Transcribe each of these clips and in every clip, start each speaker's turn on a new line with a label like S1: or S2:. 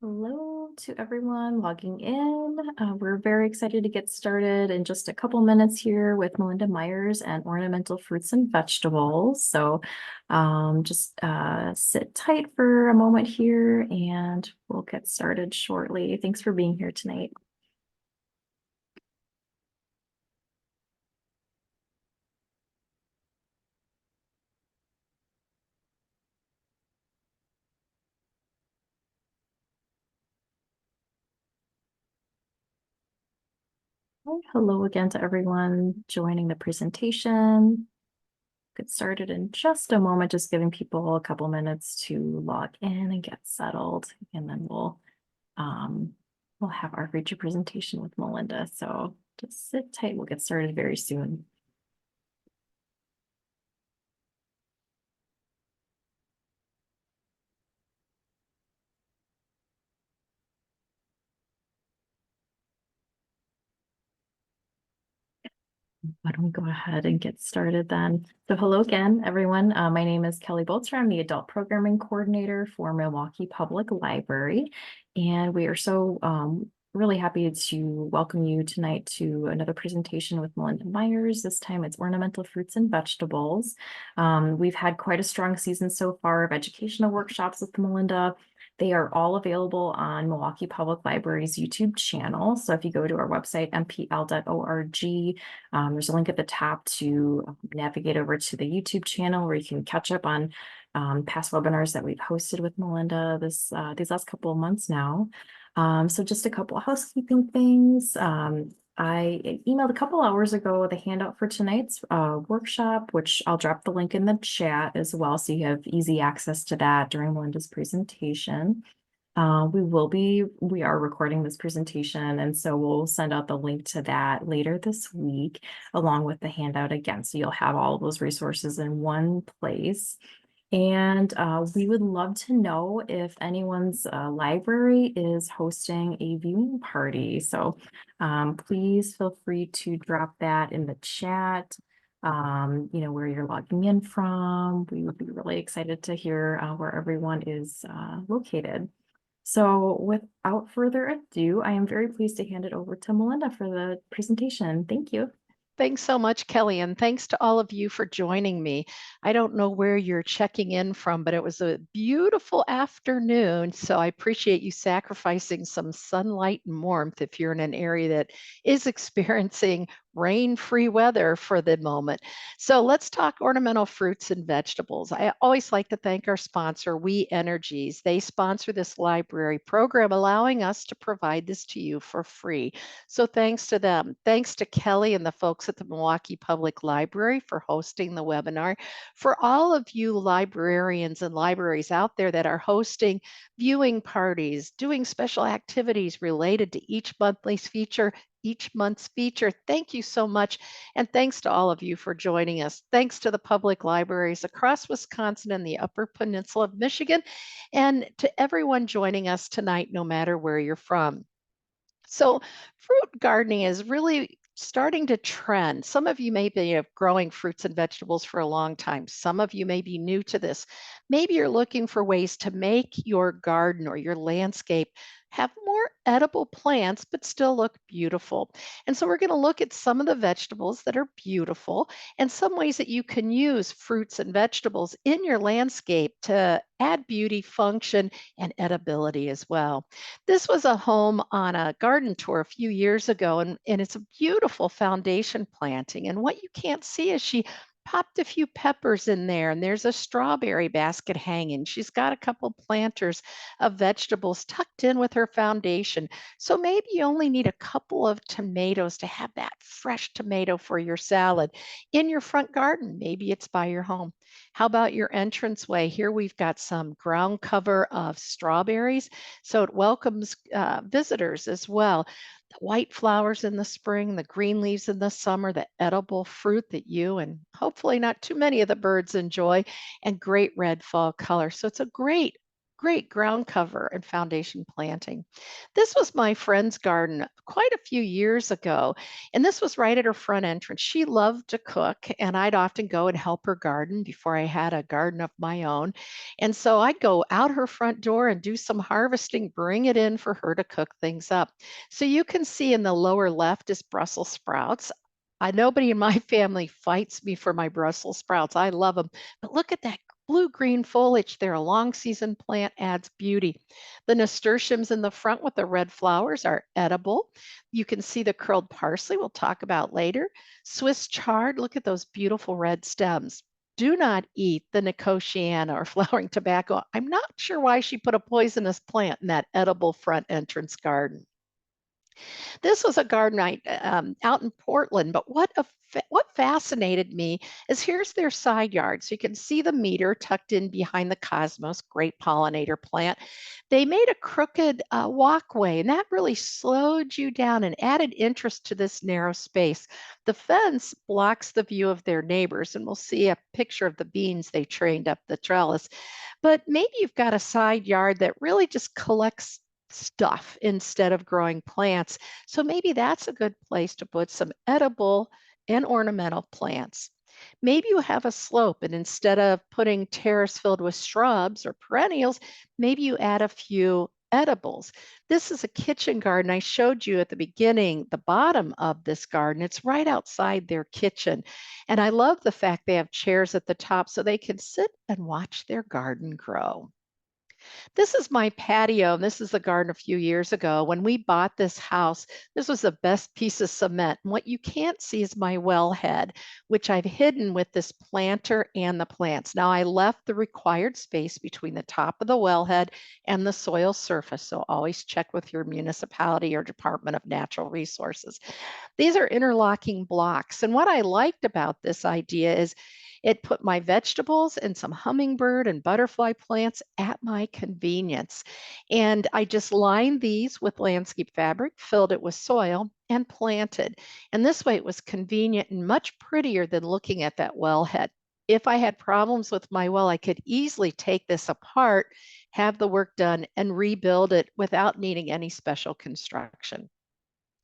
S1: Hello to everyone logging in. We're very excited to get started in just a couple minutes here with Melinda Myers and Ornamental Fruits and Vegetables. So just sit tight for a moment here and we'll get started shortly. Thanks for being here tonight. Hello again to everyone joining the presentation. Get started in just a moment, just giving people a couple minutes to log in and get settled, and then um, we'll have our feature presentation with Melinda. So just sit tight. We'll get started very soon. Why don't we go ahead and get started then? So hello again, everyone. My name is Kelly Bolzer. I'm the Adult Programming Coordinator for Milwaukee Public Library. And we are so really happy to welcome you tonight to another presentation with Melinda Myers. This time it's Ornamental Fruits and Vegetables. We've had quite a strong season so far of educational workshops with Melinda. They are all available on Milwaukee Public Library's YouTube channel. So if you go to our website, mpl.org, there's a link at the top to navigate over to the YouTube channel where you can catch up on past webinars that we've hosted with Melinda these last couple of months now. So just a couple of housekeeping things. I emailed a couple hours ago the handout for tonight's workshop, which I'll drop the link in the chat as well, so you have easy access to that during Melinda's presentation. We are recording this presentation, and so we'll send out the link to that later this week, along with the handout again. So you'll have all of those resources in one place. And we would love to know if anyone's library is hosting a viewing party. So please feel free to drop that in the chat, where you're logging in from. We would be really excited to hear where everyone is located. So without further ado, I am very pleased to hand it over to Melinda for the presentation. Thank you.
S2: Thanks so much, Kelly, and thanks to all of you for joining me. I don't know where you're checking in from, but it was a beautiful afternoon, so I appreciate you sacrificing some sunlight and warmth if you're in an area that is experiencing rain-free weather for the moment. So let's talk ornamental fruits and vegetables. I always like to thank our sponsor, We Energies. They sponsor this library program, allowing us to provide this to you for free. So thanks to them. Thanks to Kelly and the folks at the Milwaukee Public Library for hosting the webinar. For all of you librarians and libraries out there that are hosting viewing parties, doing special activities related to each month's feature. Thank you so much. And thanks to all of you for joining us. Thanks to the public libraries across Wisconsin and the Upper Peninsula of Michigan, and to everyone joining us tonight, no matter where you're from. So, fruit gardening is really starting to trend. Some of you may be growing fruits and vegetables for a long time. Some of you may be new to this. Maybe you're looking for ways to make your garden or your landscape have more edible plants, but still look beautiful. And so, we're going to look at some of the vegetables that are beautiful and some ways that you can use fruits and vegetables in your landscape to add beauty, function, and edibility as well. This was a home on a garden tour a few years ago, and it's a beautiful foundation planting. And what you can't see is she popped a few peppers in there, and there's a strawberry basket hanging. She's got a couple planters of vegetables tucked in with her foundation. So maybe you only need a couple of tomatoes to have that fresh tomato for your salad in your front garden. Maybe it's by your home. How about your entranceway? Here we've got some ground cover of strawberries, so it welcomes visitors as well. The white flowers in the spring, the green leaves in the summer, the edible fruit that you and hopefully not too many of the birds enjoy, and great red fall color. So it's a great great ground cover and foundation planting. This was my friend's garden quite a few years ago, and this was right at her front entrance. She loved to cook, and I'd often go and help her garden before I had a garden of my own. And so I'd go out her front door and do some harvesting, bring it in for her to cook things up. So you can see in the lower left is Brussels sprouts. Nobody in my family fights me for my Brussels sprouts. I love them. But look at that blue-green foliage there. A long season plant adds beauty. The nasturtiums in the front with the red flowers are edible. You can see the curled parsley we'll talk about later. Swiss chard, look at those beautiful red stems. Do not eat the Nicotiana or flowering tobacco. I'm not sure why she put a poisonous plant in that edible front entrance garden. This was a garden out in Portland, but what fascinated me is here's their side yard. So you can see the meter tucked in behind the cosmos, great pollinator plant. They made a crooked walkway, and that really slowed you down and added interest to this narrow space. The fence blocks the view of their neighbors, and we'll see a picture of the beans they trained up the trellis. But maybe you've got a side yard that really just collects stuff instead of growing plants. So maybe that's a good place to put some edible and ornamental plants. Maybe you have a slope, and instead of putting terrace filled with shrubs or perennials, maybe you add a few edibles. This is a kitchen garden. I showed you at the beginning the bottom of this garden. It's right outside their kitchen. And I love the fact they have chairs at the top so they can sit and watch their garden grow. This is my patio, and this is the garden a few years ago. When we bought this house, this was the best piece of cement. And what you can't see is my wellhead, which I've hidden with this planter and the plants. Now, I left the required space between the top of the wellhead and the soil surface. So always check with your municipality or Department of Natural Resources. These are interlocking blocks. And what I liked about this idea is it put my vegetables and some hummingbird and butterfly plants at my convenience. And I just lined these with landscape fabric, filled it with soil, and planted. And this way it was convenient and much prettier than looking at that wellhead. If I had problems with my well, I could easily take this apart, have the work done, and rebuild it without needing any special construction.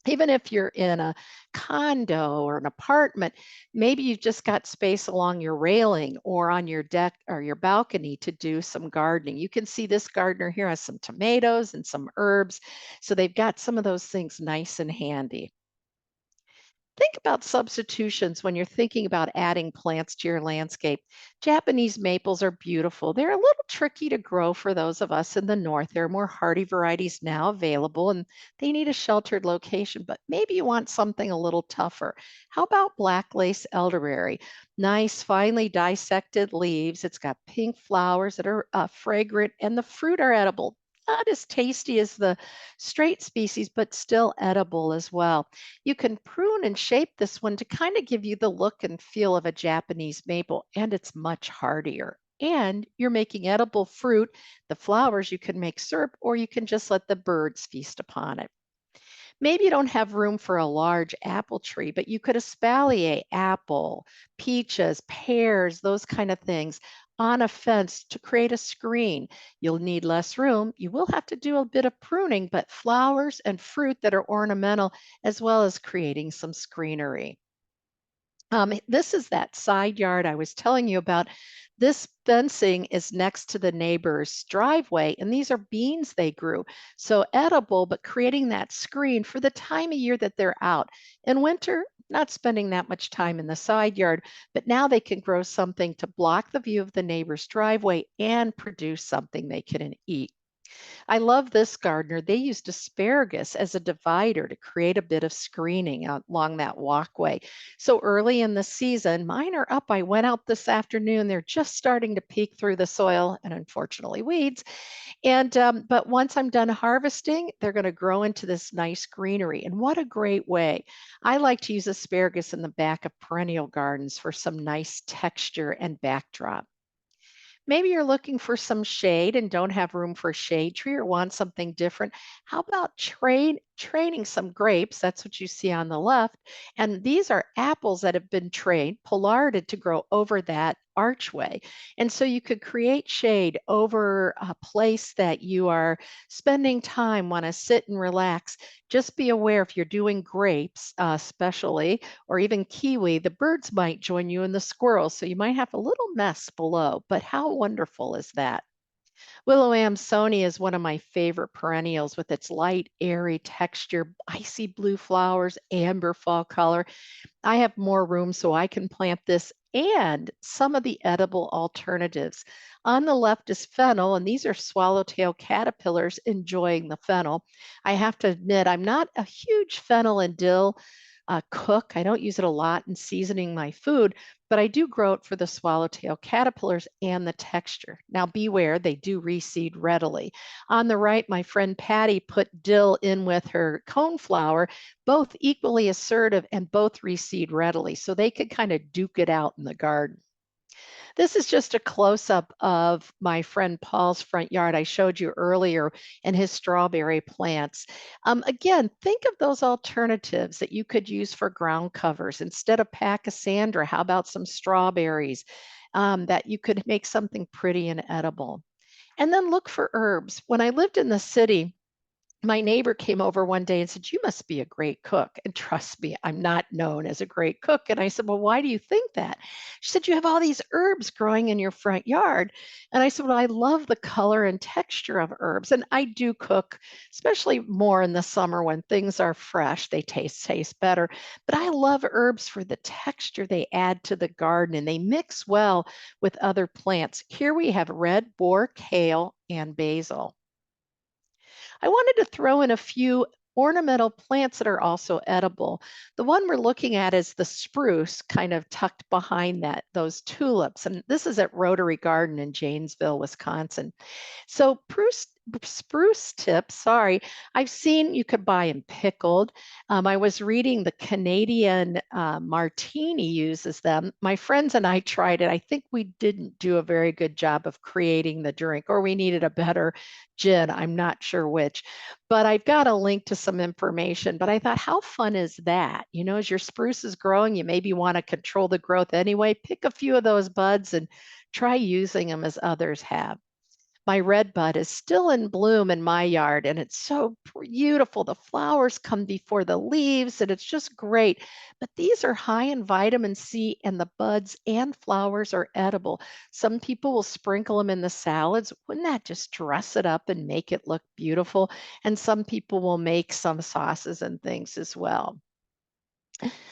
S2: Even if you're in a condo or an apartment, maybe you've just got space along your railing or on your deck or your balcony to do some gardening. You can see this gardener here has some tomatoes and some herbs. So they've got some of those things nice and handy. Think about substitutions when you're thinking about adding plants to your landscape. Japanese maples are beautiful. They're a little tricky to grow for those of us in the north. There are more hardy varieties now available and they need a sheltered location, but maybe you want something a little tougher. How about black lace elderberry? Nice, finely dissected leaves. It's got pink flowers that are fragrant and the fruit are edible. Not as tasty as the straight species, but still edible as well. You can prune and shape this one to kind of give you the look and feel of a Japanese maple, and it's much hardier. And you're making edible fruit. The flowers you can make syrup, or you can just let the birds feast upon it. Maybe you don't have room for a large apple tree, but you could espalier apple, peaches, pears, those kind of things on a fence to create a screen. You'll need less room. You will have to do a bit of pruning, but flowers and fruit that are ornamental, as well as creating some screenery. This is that side yard I was telling you about. This fencing is next to the neighbor's driveway, and these are beans they grew. So edible, but creating that screen for the time of year that they're out. In winter, not spending that much time in the side yard, but now they can grow something to block the view of the neighbor's driveway and produce something they can eat. I love this gardener. They used asparagus as a divider to create a bit of screening along that walkway. So early in the season, mine are up. I went out this afternoon. They're just starting to peek through the soil and unfortunately weeds. And but once I'm done harvesting, they're going to grow into this nice greenery. And what a great way. I like to use asparagus in the back of perennial gardens for some nice texture and backdrop. Maybe you're looking for some shade and don't have room for a shade tree or want something different. How about training some grapes? That's what you see on the left. And these are apples that have been trained, pollarded to grow over that archway. And so you could create shade over a place that you are spending time, want to sit and relax. Just be aware if you're doing grapes, especially, or even kiwi, the birds might join you and the squirrels. So you might have a little mess below. But how wonderful is that? Willow Amsonia is one of my favorite perennials with its light, airy texture, icy blue flowers, amber fall color. I have more room so I can plant this and some of the edible alternatives. On the left is fennel, and these are swallowtail caterpillars enjoying the fennel. I have to admit, I'm not a huge fennel and dill cook. I don't use it a lot in seasoning my food, but I do grow it for the swallowtail caterpillars and the texture. Now, beware, they do reseed readily. On the right, my friend Patty put dill in with her coneflower, both equally assertive and both reseed readily. So they could kind of duke it out in the garden. This is just a close up of my friend Paul's front yard I showed you earlier and his strawberry plants. Again, think of those alternatives that you could use for ground covers. Instead of Pachysandra, how about some strawberries that you could make something pretty and edible? And then look for herbs. When I lived in the city, my neighbor came over one day and said, "You must be a great cook." And trust me, I'm not known as a great cook. And I said, "Well, why do you think that?" She said, "You have all these herbs growing in your front yard." And I said, "Well, I love the color and texture of herbs." And I do cook, especially more in the summer when things are fresh. They taste better. But I love herbs for the texture they add to the garden and they mix well with other plants. Here we have red boar, kale, and basil. I wanted to throw in a few ornamental plants that are also edible. The one we're looking at is the spruce, kind of tucked behind those tulips. And this is at Rotary Garden in Janesville, Wisconsin. So spruce tips, sorry, I've seen you could buy them pickled. I was reading the Canadian Martini uses them. My friends and I tried it. I think we didn't do a very good job of creating the drink, or we needed a better gin. I'm not sure which, but I've got a link to some information. But I thought, how fun is that? You know, as your spruce is growing, you maybe want to control the growth anyway. Pick a few of those buds and try using them as others have. My red bud is still in bloom in my yard, and it's so beautiful. The flowers come before the leaves, and it's just great. But these are high in vitamin C, and the buds and flowers are edible. Some people will sprinkle them in the salads. Wouldn't that just dress it up and make it look beautiful? And some people will make some sauces and things as well.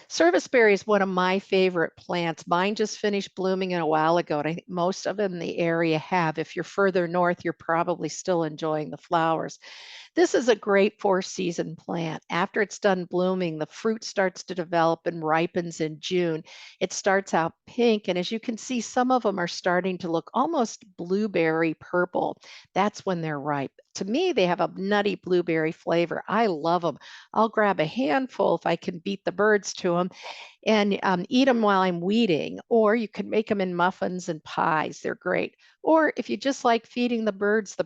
S2: Serviceberry is one of my favorite plants. Mine just finished blooming a while ago, and I think most of them in the area have. If you're further north, you're probably still enjoying the flowers. This is a great four-season plant. After it's done blooming, the fruit starts to develop and ripens in June. It starts out pink, and as you can see, some of them are starting to look almost blueberry purple. That's when they're ripe. To me, they have a nutty blueberry flavor. I love them. I'll grab a handful if I can beat the birds to them and eat them while I'm weeding. Or you can make them in muffins and pies. They're great. Or if you just like feeding the birds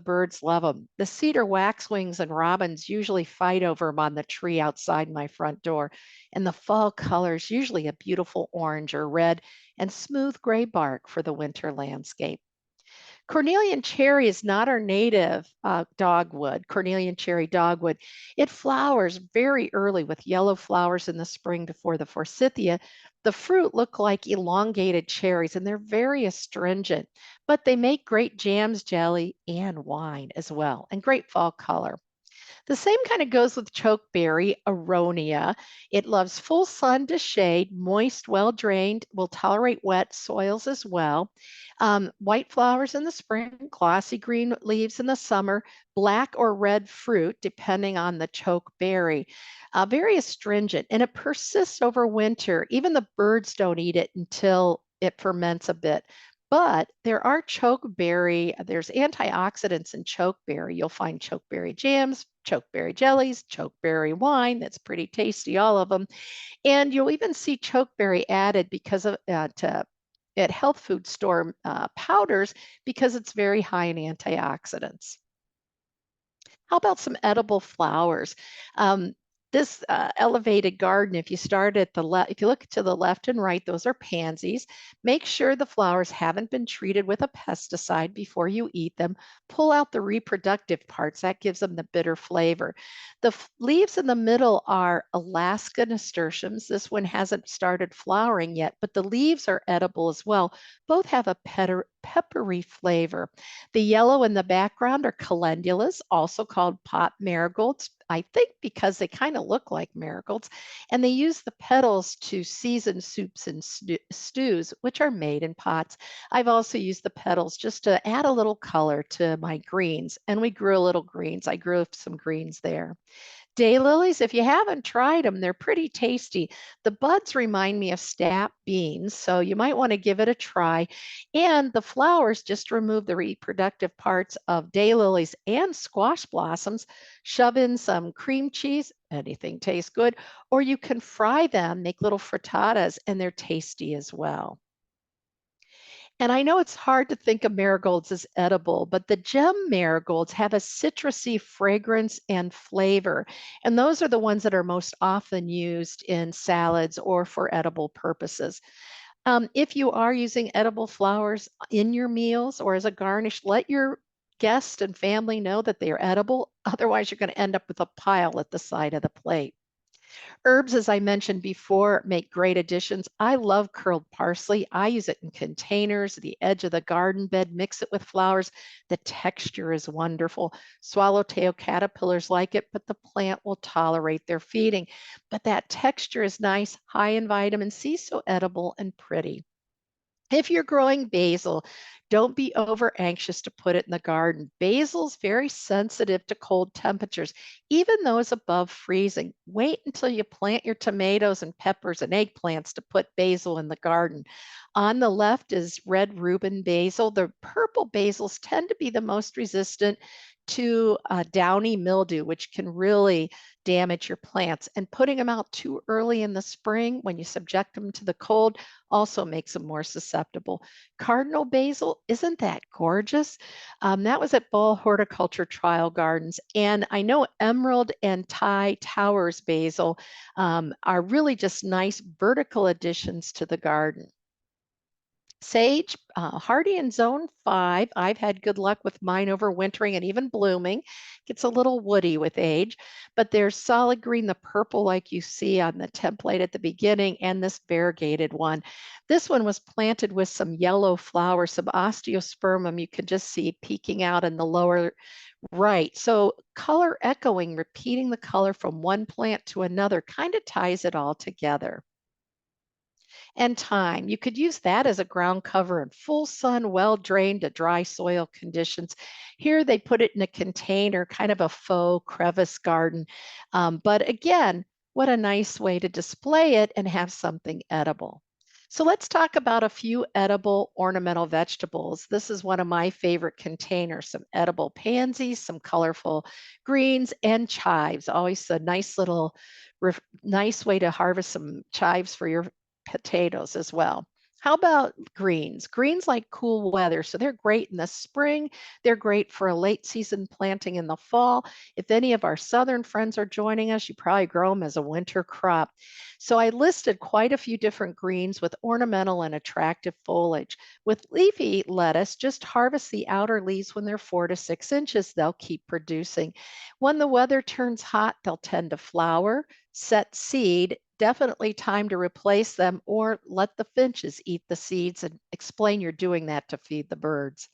S2: love them. The cedar waxwings and robins usually fight over them on the tree outside my front door. And the fall colors, usually a beautiful orange or red and smooth gray bark for the winter landscape. Cornelian cherry is not our native dogwood, Cornelian cherry dogwood. It flowers very early with yellow flowers in the spring before the forsythia. The fruit look like elongated cherries and they're very astringent, but they make great jams, jelly, and wine as well, and great fall color. The same kind of goes with chokeberry, aronia. It loves full sun to shade, moist, well drained, will tolerate wet soils as well. White flowers in the spring, glossy green leaves in the summer, black or red fruit, depending on the chokeberry. Very astringent, and it persists over winter. Even the birds don't eat it until it ferments a bit. But there are chokeberry, there's antioxidants in chokeberry. You'll find chokeberry jams, chokeberry jellies, chokeberry wine. That's pretty tasty, all of them. And you'll even see chokeberry added because of at health food store powders because it's very high in antioxidants. How about some edible flowers? Um, this elevated garden, if you start at the left, if you look to the left and right, those are pansies. Make sure the flowers haven't been treated with a pesticide before you eat them. Pull out the reproductive parts, that gives them the bitter flavor. The leaves in the middle are Alaska nasturtiums. This one hasn't started flowering yet, but the leaves are edible as well. Both have a peppery flavor. The yellow in the background are calendulas, also called pot marigolds, I think because they kind of look like marigolds, and they use the petals to season soups and stews, which are made in pots. I've also used the petals just to add a little color to my greens, and we grew a little greens. I grew some greens there. Daylilies, if you haven't tried them, they're pretty tasty. The buds remind me of snap beans, so you might want to give it a try. And the flowers just remove the reproductive parts of daylilies and squash blossoms. Shove in some cream cheese, anything tastes good, or you can fry them, make little frittatas, and they're tasty as well. And I know it's hard to think of marigolds as edible, but the gem marigolds have a citrusy fragrance and flavor. And those are the ones that are most often used in salads or for edible purposes. If you are using edible flowers in your meals or as a garnish, let your guests and family know that they are edible. Otherwise, you're going to end up with a pile at the side of the plate. Herbs, as I mentioned before, make great additions. I love curled parsley. I use it in containers, the edge of the garden bed, mix it with flowers. The texture is wonderful. Swallowtail caterpillars like it, but the plant will tolerate their feeding. But that texture is nice, high in vitamin C, so edible and pretty. If you're growing basil, don't be over anxious to put it in the garden. Basil's very sensitive to cold temperatures, even those above freezing. Wait until you plant your tomatoes and peppers and eggplants to put basil in the garden. On the left is red Reuben basil. The purple basils tend to be the most resistant to downy mildew, which can really damage your plants. And putting them out too early in the spring when you subject them to the cold also makes them more susceptible. Cardinal basil, isn't that gorgeous? That was at Ball Horticulture Trial Gardens. And I know emerald and Thai towers basil are really just nice vertical additions to the garden. Sage, hardy in zone 5. I've had good luck with mine overwintering and even blooming. Gets a little woody with age, but there's solid green, the purple like you see on the template at the beginning, and this variegated one. This one was planted with some yellow flowers, some osteospermum you can just see peeking out in the lower right. So color echoing, repeating the color from one plant to another kind of ties it all together. And thyme. You could use that as a ground cover in full sun, well drained to dry soil conditions. Here they put it in a container, kind of a faux crevice garden. But again, what a nice way to display it and have something edible. So let's talk about a few edible ornamental vegetables. This is one of my favorite containers, some edible pansies, some colorful greens, and chives. Always a nice little nice way to harvest some chives for your potatoes as well. How about greens? Greens like cool weather, so they're great in the spring. They're great for a late season planting in the fall. If any of our southern friends are joining us, you probably grow them as a winter crop. So I listed quite a few different greens with ornamental and attractive foliage. With leafy lettuce, just harvest the outer leaves when they're 4 to 6 inches. They'll keep producing. When the weather turns hot, they'll tend to flower, set seed. Definitely time to replace them or let the finches eat the seeds and explain you're doing that to feed the birds.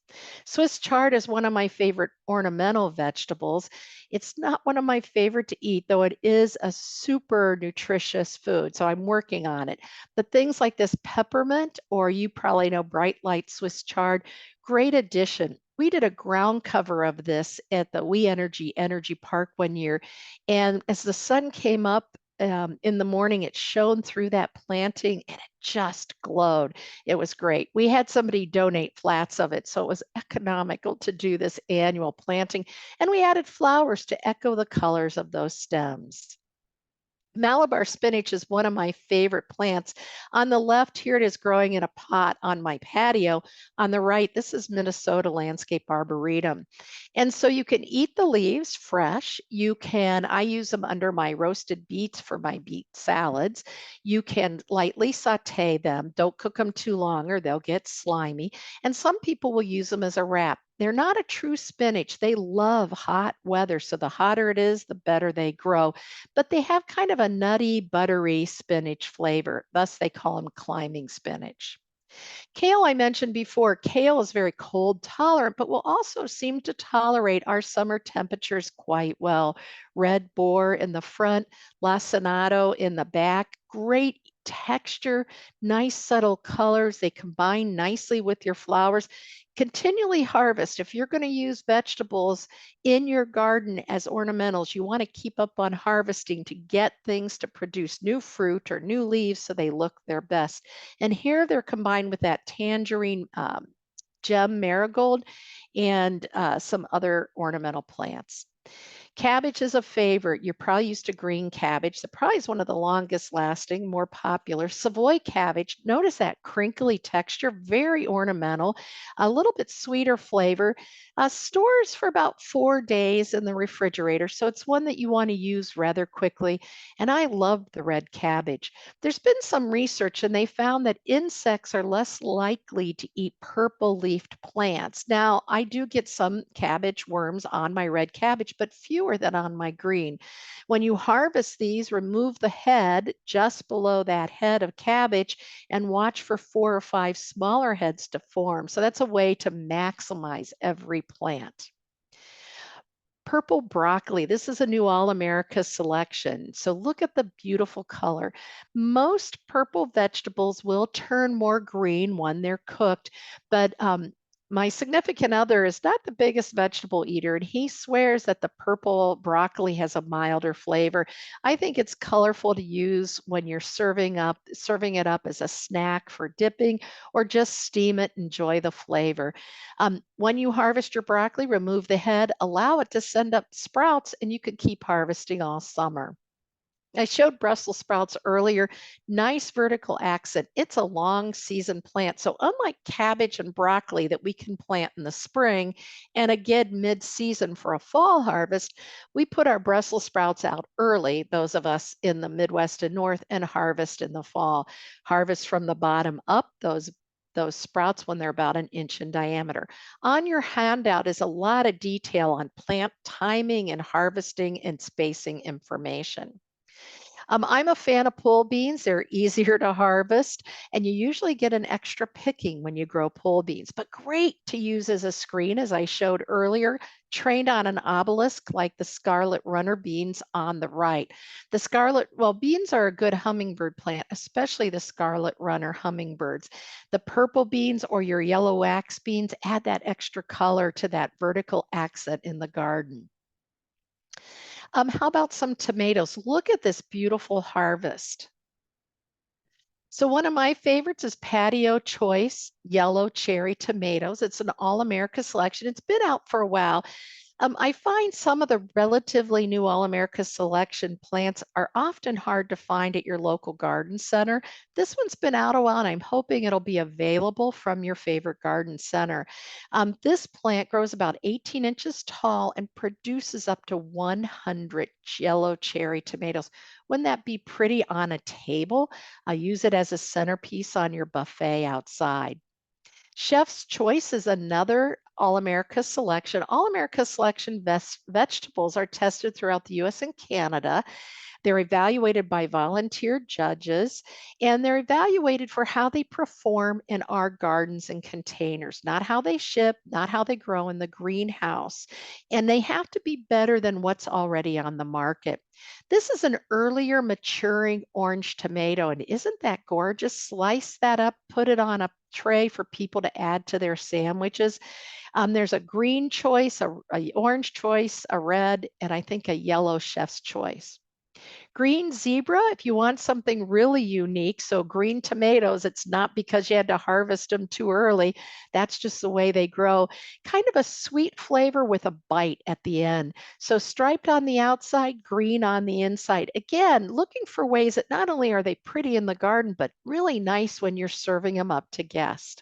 S2: Swiss chard is one of my favorite ornamental vegetables. It's not one of my favorite to eat, though it is a super nutritious food. So I'm working on it. But things like this peppermint, or you probably know bright light Swiss chard, great addition. We did a ground cover of this at the We Energy Park one year. And as the sun came up, in the morning, it shone through that planting and it just glowed. It was great. We had somebody donate flats of it, so it was economical to do this annual planting. And we added flowers to echo the colors of those stems. Malabar spinach is one of my favorite plants. On the left, here it is growing in a pot on my patio. On the right, this is Minnesota Landscape Arboretum. And so you can eat the leaves fresh. I use them under my roasted beets for my beet salads. You can lightly saute them. Don't cook them too long or they'll get slimy. And some people will use them as a wrap. They're not a true spinach. They love hot weather. So the hotter it is, the better they grow, but they have kind of a nutty, buttery spinach flavor. Thus, they call them climbing spinach. Kale, I mentioned before, kale is very cold tolerant, but will also seem to tolerate our summer temperatures quite well. Red boar in the front, lacinato in the back, great texture, nice subtle colors. They combine nicely with your flowers. Continually harvest. If you're going to use vegetables in your garden as ornamentals, you want to keep up on harvesting to get things to produce new fruit or new leaves so they look their best. And here they're combined with that tangerine gem marigold and some other ornamental plants. Cabbage is a favorite. You're probably used to green cabbage. The probably is one of the longest lasting, more popular. Savoy cabbage, notice that crinkly texture, very ornamental, a little bit sweeter flavor. Stores for about 4 days in the refrigerator, so it's one that you want to use rather quickly. And I love the red cabbage. There's been some research and they found that insects are less likely to eat purple leafed plants. Now, I do get some cabbage worms on my red cabbage, but fewer than on my green. When you harvest these, remove the head just below that head of cabbage and watch for 4 or 5 smaller heads to form. So that's a way to maximize every plant. Purple broccoli. This is a new All America selection. So look at the beautiful color. Most purple vegetables will turn more green when they're cooked, but my significant other is not the biggest vegetable eater, and he swears that the purple broccoli has a milder flavor. I think it's colorful to use when you're serving it up as a snack for dipping, or just steam it, enjoy the flavor. When you harvest your broccoli, remove the head, allow it to send up sprouts, and you can keep harvesting all summer. I showed Brussels sprouts earlier. Nice vertical accent. It's a long season plant. So, unlike cabbage and broccoli that we can plant in the spring and again mid season for a fall harvest, we put our Brussels sprouts out early, those of us in the Midwest and North, and harvest in the fall. Harvest from the bottom up, those sprouts when they're about an inch in diameter. On your handout is a lot of detail on plant timing and harvesting and spacing information. I'm a fan of pole beans. They're easier to harvest, and you usually get an extra picking when you grow pole beans, but great to use as a screen, as I showed earlier, trained on an obelisk like the scarlet runner beans on the right. Beans are a good hummingbird plant, especially the scarlet runner hummingbirds. The purple beans or your yellow wax beans add that extra color to that vertical accent in the garden. How about some tomatoes? Look at this beautiful harvest. So one of my favorites is Patio Choice Yellow Cherry Tomatoes. It's an All-America selection. It's been out for a while. I find some of the relatively new All America selection plants are often hard to find at your local garden center. This one's been out a while, and I'm hoping it'll be available from your favorite garden center. This plant grows about 18 inches tall and produces up to 100 yellow cherry tomatoes. Wouldn't that be pretty on a table? Use it as a centerpiece on your buffet outside. Chef's Choice is another All America selection. All America selection vegetables are tested throughout the US and Canada. They're evaluated by volunteer judges, and they're evaluated for how they perform in our gardens and containers, not how they ship, not how they grow in the greenhouse. And they have to be better than what's already on the market. This is an earlier maturing orange tomato, and isn't that gorgeous? Slice that up, put it on a tray for people to add to their sandwiches. There's a green choice, a orange choice, a red, and I think a yellow chef's choice. Green zebra, if you want something really unique, so green tomatoes, it's not because you had to harvest them too early. That's just the way they grow. Kind of a sweet flavor with a bite at the end. So striped on the outside, green on the inside. Again, looking for ways that not only are they pretty in the garden, but really nice when you're serving them up to guests.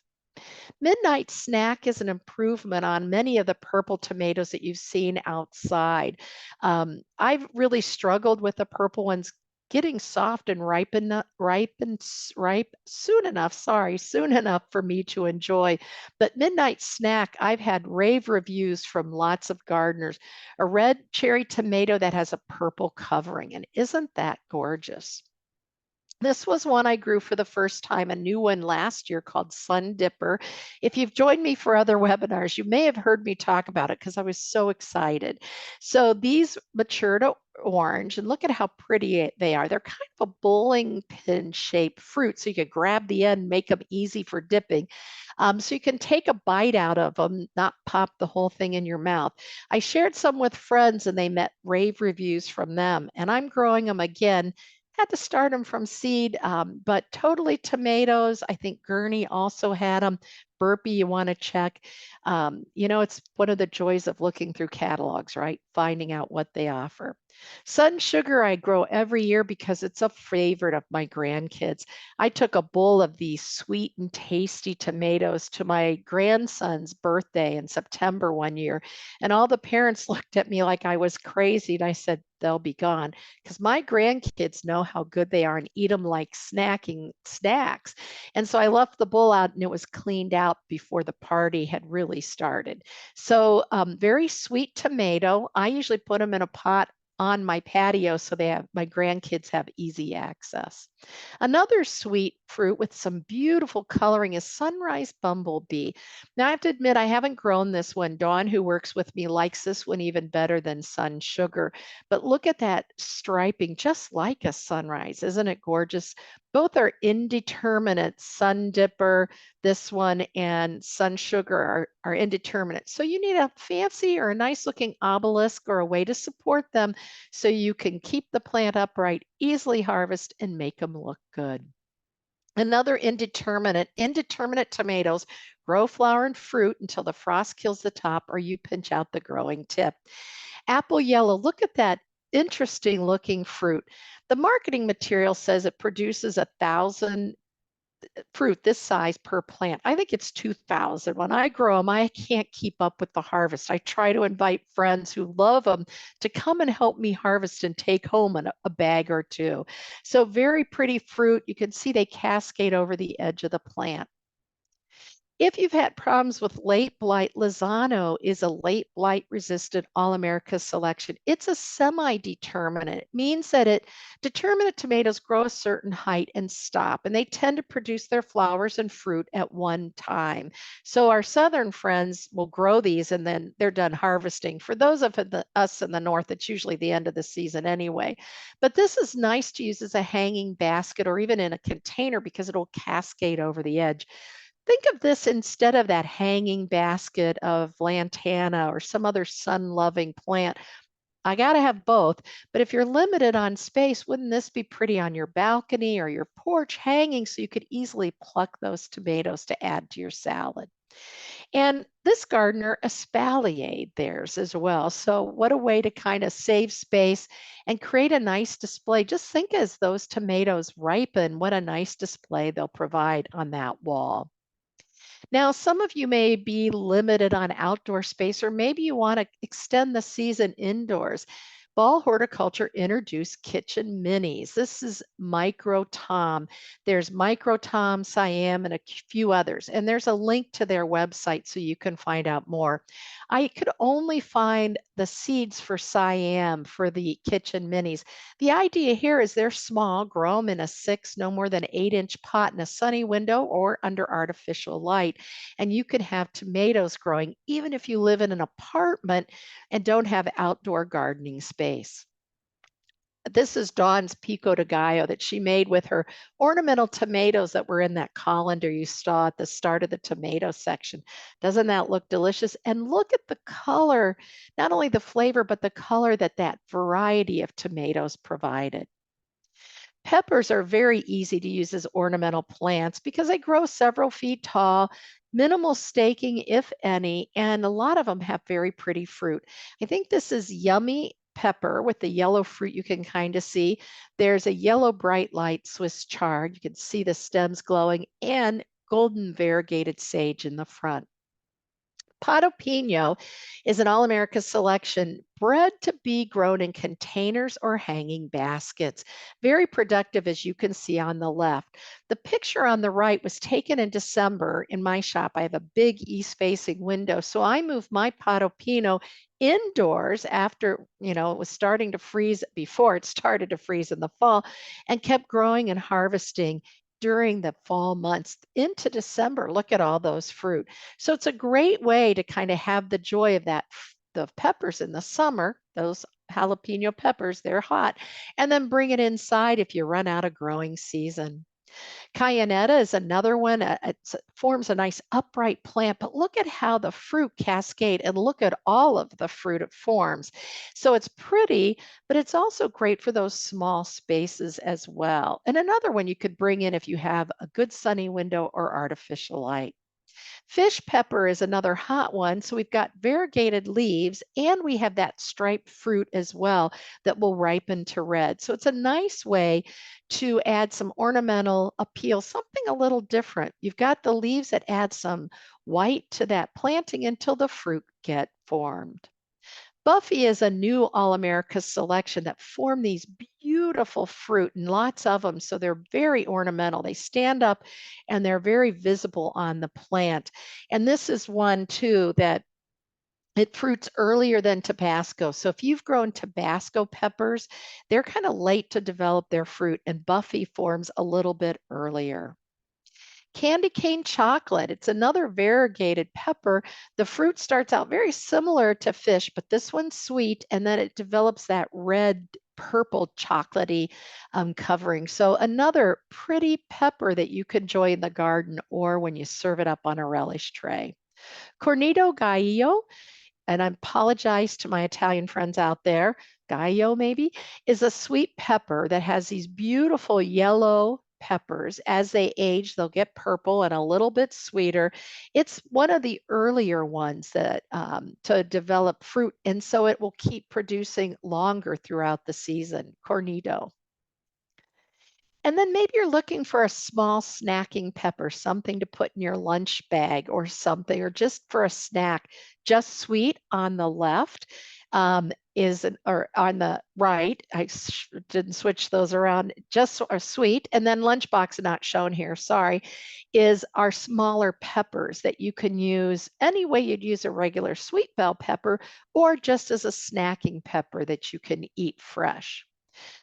S2: Midnight snack is an improvement on many of the purple tomatoes that you've seen outside. I've really struggled with the purple ones getting soft and ripe soon enough, sorry, soon enough for me to enjoy. But midnight snack, I've had rave reviews from lots of gardeners. A red cherry tomato that has a purple covering, and isn't that gorgeous? This was one I grew for the first time, a new one last year called Sun Dipper. If you've joined me for other webinars, you may have heard me talk about it because I was so excited. So these mature to orange, and look at how pretty they are. They're kind of a bowling pin shaped fruit, so you could grab the end, make them easy for dipping. So you can take a bite out of them, not pop the whole thing in your mouth. I shared some with friends and they met rave reviews from them, and I'm growing them again. Had to start them from seed, but totally tomatoes. I think Gurney also had them. Burpee, you want to check. It's one of the joys of looking through catalogs, right? Finding out what they offer. Sun sugar I grow every year because it's a favorite of my grandkids. I took a bowl of these sweet and tasty tomatoes to my grandson's birthday in September one year, and all the parents looked at me like I was crazy, and I said, they'll be gone because my grandkids know how good they are and eat them like snacking snacks. And so I left the bowl out and it was cleaned out before the party had really started. So very sweet tomato. I usually put them in a pot on my patio so my grandkids have easy access. Another sweet fruit with some beautiful coloring is sunrise bumblebee. Now I have to admit I haven't grown this one. Dawn, who works with me, likes this one even better than sun sugar. But look at that striping, just like a sunrise. Isn't it gorgeous? Both are indeterminate. Sun dipper, this one, and sun sugar are indeterminate. So you need a fancy or a nice looking obelisk or a way to support them so you can keep the plant upright, easily harvest, and make them look good. Another indeterminate tomatoes grow, flower, and fruit until the frost kills the top or you pinch out the growing tip. Apple yellow, look at that interesting looking fruit. The marketing material says it produces 1,000 fruit this size per plant. I think it's 2,000. When I grow them, I can't keep up with the harvest. I try to invite friends who love them to come and help me harvest and take home a bag or two. So very pretty fruit. You can see they cascade over the edge of the plant. If you've had problems with late blight, Lozano is a late blight resistant All America selection. It's a semi-determinate. It means that determinate tomatoes grow a certain height and stop, and they tend to produce their flowers and fruit at one time. So our southern friends will grow these and then they're done harvesting. For those of us in the north, it's usually the end of the season anyway. But this is nice to use as a hanging basket or even in a container because it'll cascade over the edge. Think of this instead of that hanging basket of lantana or some other sun-loving plant. I got to have both, but if you're limited on space, wouldn't this be pretty on your balcony or your porch hanging so you could easily pluck those tomatoes to add to your salad? And this gardener espaliered theirs as well. So what a way to kind of save space and create a nice display. Just think as those tomatoes ripen, what a nice display they'll provide on that wall. Now, some of you may be limited on outdoor space, or maybe you want to extend the season indoors. Ball Horticulture introduced kitchen minis. This is Micro Tom. There's Micro Tom, Siam, and a few others. And there's a link to their website so you can find out more. I could only find the seeds for Siam for the kitchen minis. The idea here is they're small, grow them in a 6, no more than 8-inch pot in a sunny window or under artificial light. And you can have tomatoes growing even if you live in an apartment and don't have outdoor gardening space. This is Dawn's pico de gallo that she made with her ornamental tomatoes that were in that colander you saw at the start of the tomato section. Doesn't that look delicious? And look at the color, not only the flavor, but the color that that variety of tomatoes provided. Peppers are very easy to use as ornamental plants because they grow several feet tall, minimal staking, if any, and a lot of them have very pretty fruit. I think this is yummy pepper with the yellow fruit you can kind of see. There's a yellow bright light Swiss chard. You can see the stems glowing and golden variegated sage in the front. Pato Pino is an All America selection bred to be grown in containers or hanging baskets. Very productive, as you can see on the left. The picture on the right was taken in December in my shop. I have a big east facing window. So I moved my Pato Pino indoors after, it was starting to freeze before it started to freeze in the fall and kept growing and harvesting during the fall months into December. Look at all those fruit. So it's a great way to kind of have the joy of the peppers in the summer, those jalapeno peppers, they're hot, and then bring it inside if you run out of growing season. Cayennetta is another one. It forms a nice upright plant, but look at how the fruit cascade and look at all of the fruit it forms. So it's pretty, but it's also great for those small spaces as well. And another one you could bring in if you have a good sunny window or artificial light. Fish pepper is another hot one. So we've got variegated leaves and we have that striped fruit as well that will ripen to red. So it's a nice way to add some ornamental appeal, something a little different. You've got the leaves that add some white to that planting until the fruit get formed. Buffy is a new All America selection that form these beautiful fruit and lots of them. So they're very ornamental. They stand up and they're very visible on the plant. And this is one too that it fruits earlier than Tabasco. So if you've grown Tabasco peppers, they're kind of late to develop their fruit, and Buffy forms a little bit earlier. Candy cane chocolate. It's another variegated pepper. The fruit starts out very similar to fish, but this one's sweet, and then it develops that red purple chocolatey covering. So another pretty pepper that you can enjoy in the garden or when you serve it up on a relish tray. Cornito gallo, and I apologize to my Italian friends out there, gallo maybe, is a sweet pepper that has these beautiful yellow peppers. As they age, they'll get purple and a little bit sweeter. It's one of the earlier ones that to develop fruit, and so it will keep producing longer throughout the season. Cornito. And then maybe you're looking for a small snacking pepper, something to put in your lunch bag or something, or just for a snack. Just sweet on the left or on the right. Didn't switch those around. Just are sweet, and then lunchbox not shown here. Sorry, is our smaller peppers that you can use any way you'd use a regular sweet bell pepper, or just as a snacking pepper that you can eat fresh.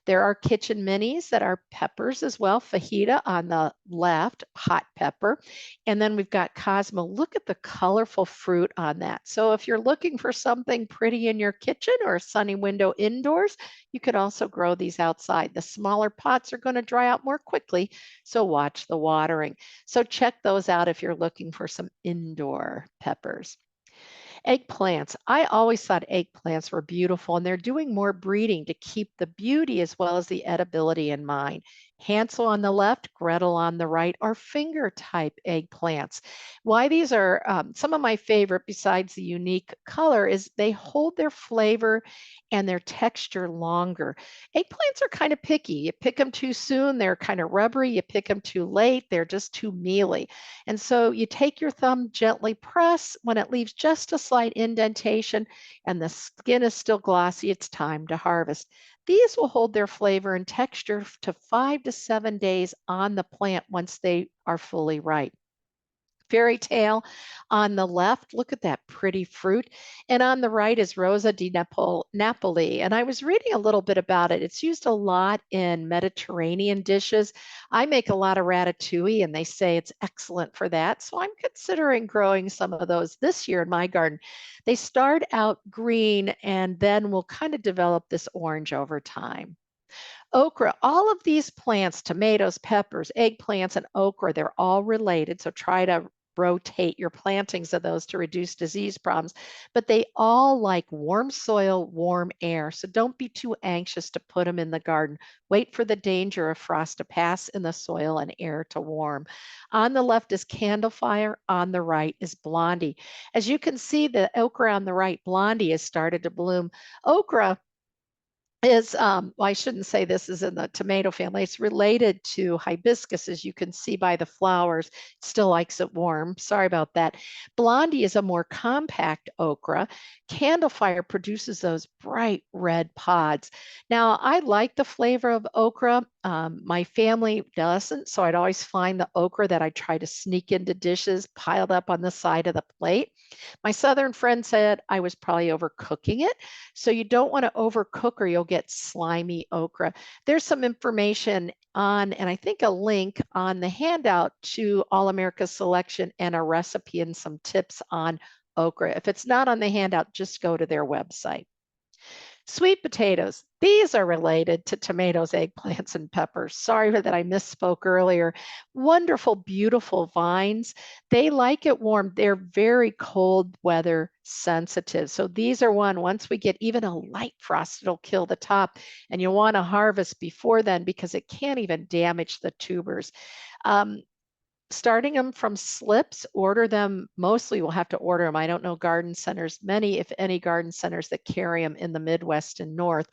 S2: There are kitchen minis that are peppers as well. Fajita on the left, hot pepper. And then we've got Cosmo. Look at the colorful fruit on that. So if you're looking for something pretty in your kitchen or a sunny window indoors, you could also grow these outside. The smaller pots are going to dry out more quickly, so watch the watering. So check those out if you're looking for some indoor peppers. Eggplants. I always thought eggplants were beautiful, and they're doing more breeding to keep the beauty as well as the edibility in mind. Hansel on the left, Gretel on the right are finger type eggplants. Why these are some of my favorite, besides the unique color, is they hold their flavor and their texture longer. Eggplants are kind of picky. You pick them too soon, they're kind of rubbery. You pick them too late, they're just too mealy. And so you take your thumb, gently press. When it leaves just a slight indentation and the skin is still glossy, it's time to harvest. These will hold their flavor and texture to 5 to 7 days on the plant once they are fully ripe. Fairy tale on the left. Look at that pretty fruit. And on the right is Rosa di Napoli. And I was reading a little bit about it. It's used a lot in Mediterranean dishes. I make a lot of ratatouille, and they say it's excellent for that. So I'm considering growing some of those this year in my garden. They start out green and then will kind of develop this orange over time. Okra, all of these plants, tomatoes, peppers, eggplants, and okra, they're all related. So try to rotate your plantings of those to reduce disease problems. But they all like warm soil, warm air. So don't be too anxious to put them in the garden. Wait for the danger of frost to pass in the soil and air to warm. On the left is candlefire, on the right is blondie. As you can see, the okra on the right, blondie, has started to bloom. Okra is well, I shouldn't say this is in the tomato family. It's related to hibiscus, as you can see by the flowers. It still likes it warm. Sorry about that. Blondie is a more compact okra. Candlefire produces those bright red pods. Now, I like the flavor of okra. My family doesn't, so I'd always find the okra that I try to sneak into dishes piled up on the side of the plate. My southern friend said I was probably overcooking it. So you don't want to overcook or you'll get slimy okra. There's some information on, and I think a link on the handout to All America's Selection and a recipe and some tips on okra. If it's not on the handout, just go to their website. Sweet potatoes. These are related to tomatoes, eggplants, and peppers. Sorry that I misspoke earlier. Wonderful, beautiful vines. They like it warm. They're very cold weather sensitive. So these are once we get even a light frost, it'll kill the top. And you want to harvest before then because it can't even damage the tubers. Um, Starting them from slips, order them. Mostly we'll have to order them. I don't know garden centers, many, if any, garden centers that carry them in the Midwest and North.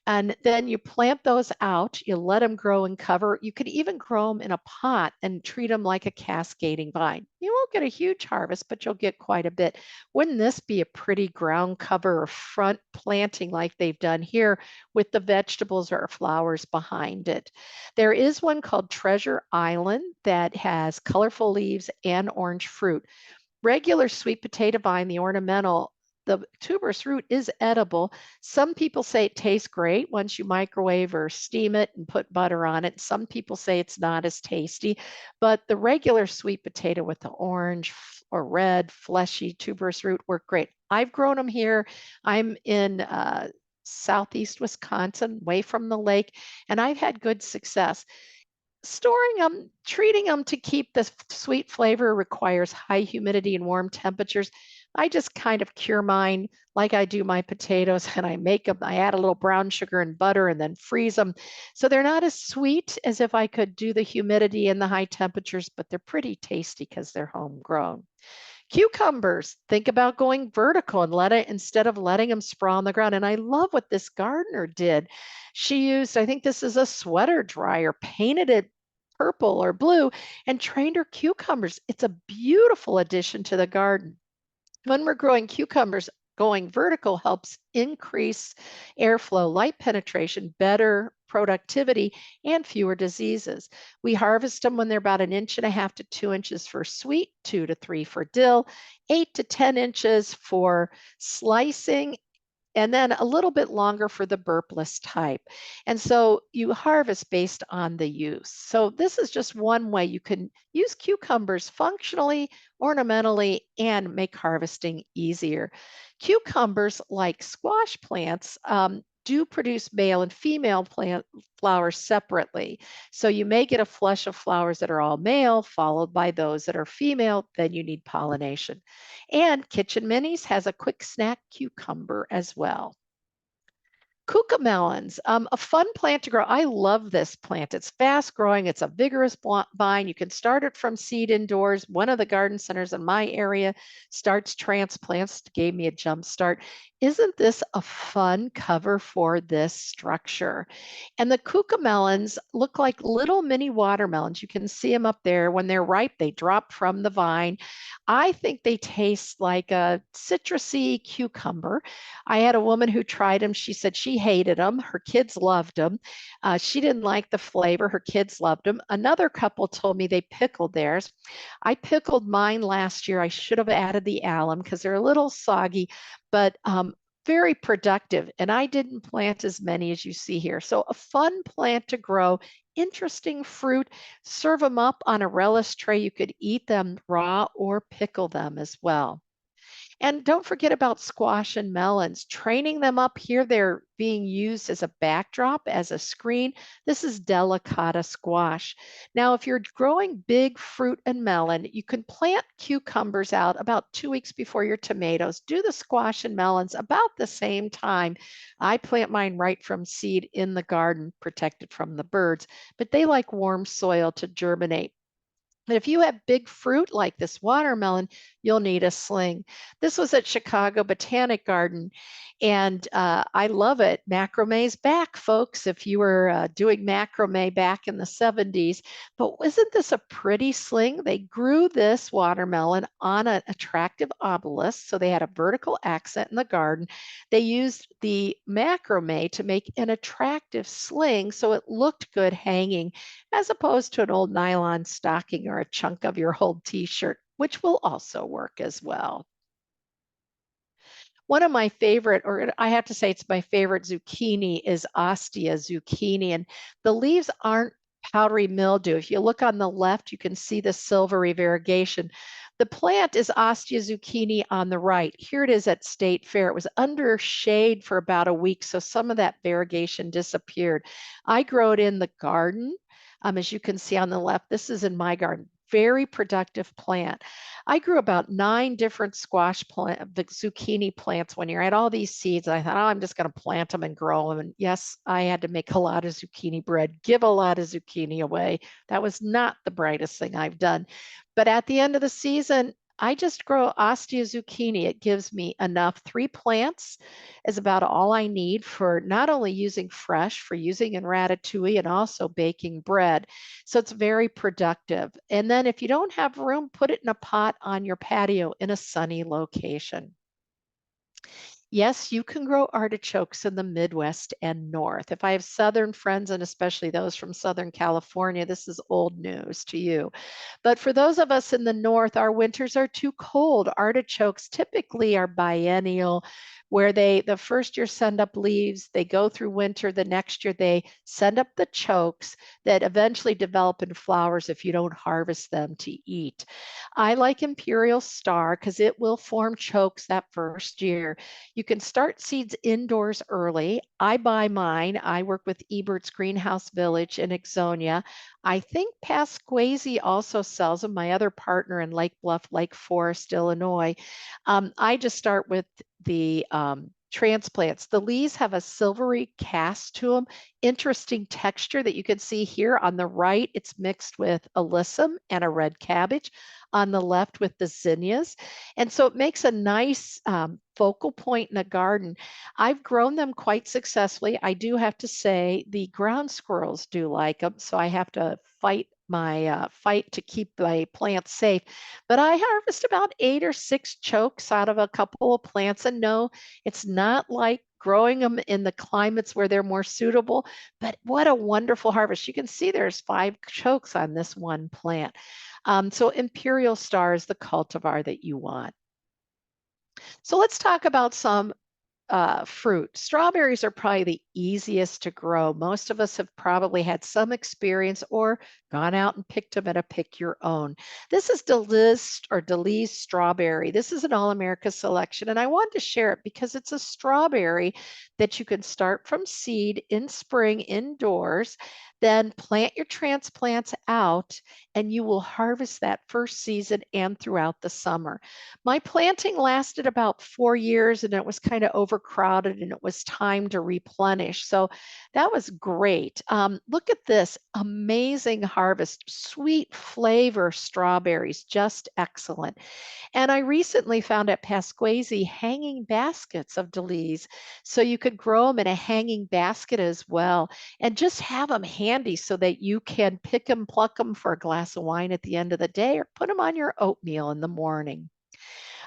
S2: And then you plant those out, you let them grow and cover. You could even grow them in a pot and treat them like a cascading vine. You won't get a huge harvest, but you'll get quite a bit. Wouldn't this be a pretty ground cover or front planting like they've done here with the vegetables or flowers behind it? There is one called Treasure Island that has colorful leaves and orange fruit. Regular sweet potato vine, the ornamental, the tuberous root is edible. Some people say it tastes great once you microwave or steam it and put butter on it. Some people say it's not as tasty, but the regular sweet potato with the orange or red, fleshy tuberous root work great. I've grown them here. I'm in southeast Wisconsin, away from the lake, and I've had good success. Storing them, treating them to keep the sweet flavor requires high humidity and warm temperatures. I just kind of cure mine like I do my potatoes, and I make them. I add a little brown sugar and butter and then freeze them. So they're not as sweet as if I could do the humidity and the high temperatures, but they're pretty tasty because they're homegrown. Cucumbers, think about going vertical and let it instead of letting them sprawl on the ground. And I love what this gardener did. She used, I think this is a sweater dryer, painted it purple or blue, and trained her cucumbers. It's a beautiful addition to the garden. When we're growing cucumbers, going vertical helps increase airflow, light penetration, better productivity, and fewer diseases. We harvest them when they're about 1.5 to 2 inches for sweet, 2 to 3 for dill, 8 to 10 inches for slicing, and then a little bit longer for the burpless type. And so you harvest based on the use. So this is just one way you can use cucumbers functionally, ornamentally, and make harvesting easier. Cucumbers, like squash plants, do produce male and female plant flowers separately. So you may get a flush of flowers that are all male, followed by those that are female. Then you need pollination. And Kitchen Minis has a quick snack cucumber as well. Cucamelons, a fun plant to grow. I love this plant. It's fast growing. It's a vigorous vine. You can start it from seed indoors. One of the garden centers in my area starts transplants, gave me a jump start. Isn't this a fun cover for this structure? And the cucamelons look like little mini watermelons. You can see them up there. When they're ripe, they drop from the vine. I think they taste like a citrusy cucumber. I had a woman who tried them. She said she hated them. Her kids loved them. She didn't like the flavor. Her kids loved them. Another couple told me they pickled theirs. I pickled mine last year. I should have added the alum because they're a little soggy, but very productive. And I didn't plant as many as you see here. So a fun plant to grow, interesting fruit. Serve them up on a relish tray. You could eat them raw or pickle them as well. And don't forget about squash and melons. Training them up here, they're being used as a backdrop, as a screen. This is delicata squash. Now, if you're growing big fruit and melon, you can plant cucumbers out about 2 weeks before your tomatoes. Do the squash and melons about the same time. I plant mine right from seed in the garden, protected from the birds, but they like warm soil to germinate. But if you have big fruit like this watermelon, you'll need a sling. This was at Chicago Botanic Garden, and I love it. Macrame's back, folks, if you were doing macrame back in the 70s. But wasn't this a pretty sling? They grew this watermelon on an attractive obelisk, so they had a vertical accent in the garden. They used the macrame to make an attractive sling, so it looked good hanging as opposed to an old nylon stocking or a chunk of your old t-shirt, which will also work as well. One of my favorite, or I have to say it's my favorite zucchini, is Ostia zucchini. And the leaves aren't powdery mildew. If you look on the left, you can see the silvery variegation. The plant is Ostia zucchini on the right. Here it is at State Fair. It was under shade for about a week, so some of that variegation disappeared. I grow it in the garden. As you can see on the left, this is in my garden. Very productive plant. I grew about 9 different squash plant, the zucchini plants one year. I had all these seeds. I thought, oh, I'm just going to plant them and grow them. And yes, I had to make a lot of zucchini bread, give a lot of zucchini away. That was not the brightest thing I've done. But at the end of the season, I just grow Ostia zucchini. It gives me enough. 3 plants is about all I need for not only using fresh, for using in ratatouille and also baking bread. So it's very productive. And then if you don't have room, put it in a pot on your patio in a sunny location. Yes, you can grow artichokes in the Midwest and North. If I have Southern friends, and especially those from Southern California, this is old news to you. But for those of us in the North, our winters are too cold. Artichokes typically are biennial, where the first year send up leaves, they go through winter, the next year they send up the chokes that eventually develop in flowers if you don't harvest them to eat. I like Imperial Star because it will form chokes that first year. You can start seeds indoors early. I buy mine. I work with Ebert's Greenhouse Village in Ixonia. I think Pasquazi also sells them, my other partner in Lake Bluff, Lake Forest, Illinois. I just start with the transplants. The leaves have a silvery cast to them, interesting texture that you can see here on the right. It's mixed with alyssum and a red cabbage. On the left with the zinnias. And so it makes a nice focal point in a garden. I've grown them quite successfully. I do have to say the ground squirrels do like them, so I have to fight to keep my plants safe. But I harvest about 8 or 6 chokes out of a couple of plants. And no, it's not like growing them in the climates where they're more suitable, but what a wonderful harvest. You can see there's 5 chokes on this one plant. So Imperial Star is the cultivar that you want. So let's talk about some fruit. Strawberries are probably the easiest to grow. Most of us have probably had some experience or gone out and picked them at a pick your own. This is Deliz strawberry. This is an All America selection, and I wanted to share it because it's a strawberry that you can start from seed in spring indoors, then plant your transplants out, and you will harvest that first season and throughout the summer. My planting lasted about 4 years and it was kind of overcrowded and it was time to replenish. So that was great. Look at this amazing harvest, sweet flavor strawberries, just excellent. And I recently found at Pasquazi hanging baskets of Deliz. So you could grow them in a hanging basket as well and just have them handy so that you can pick them, pluck them for a glass of wine at the end of the day or put them on your oatmeal in the morning.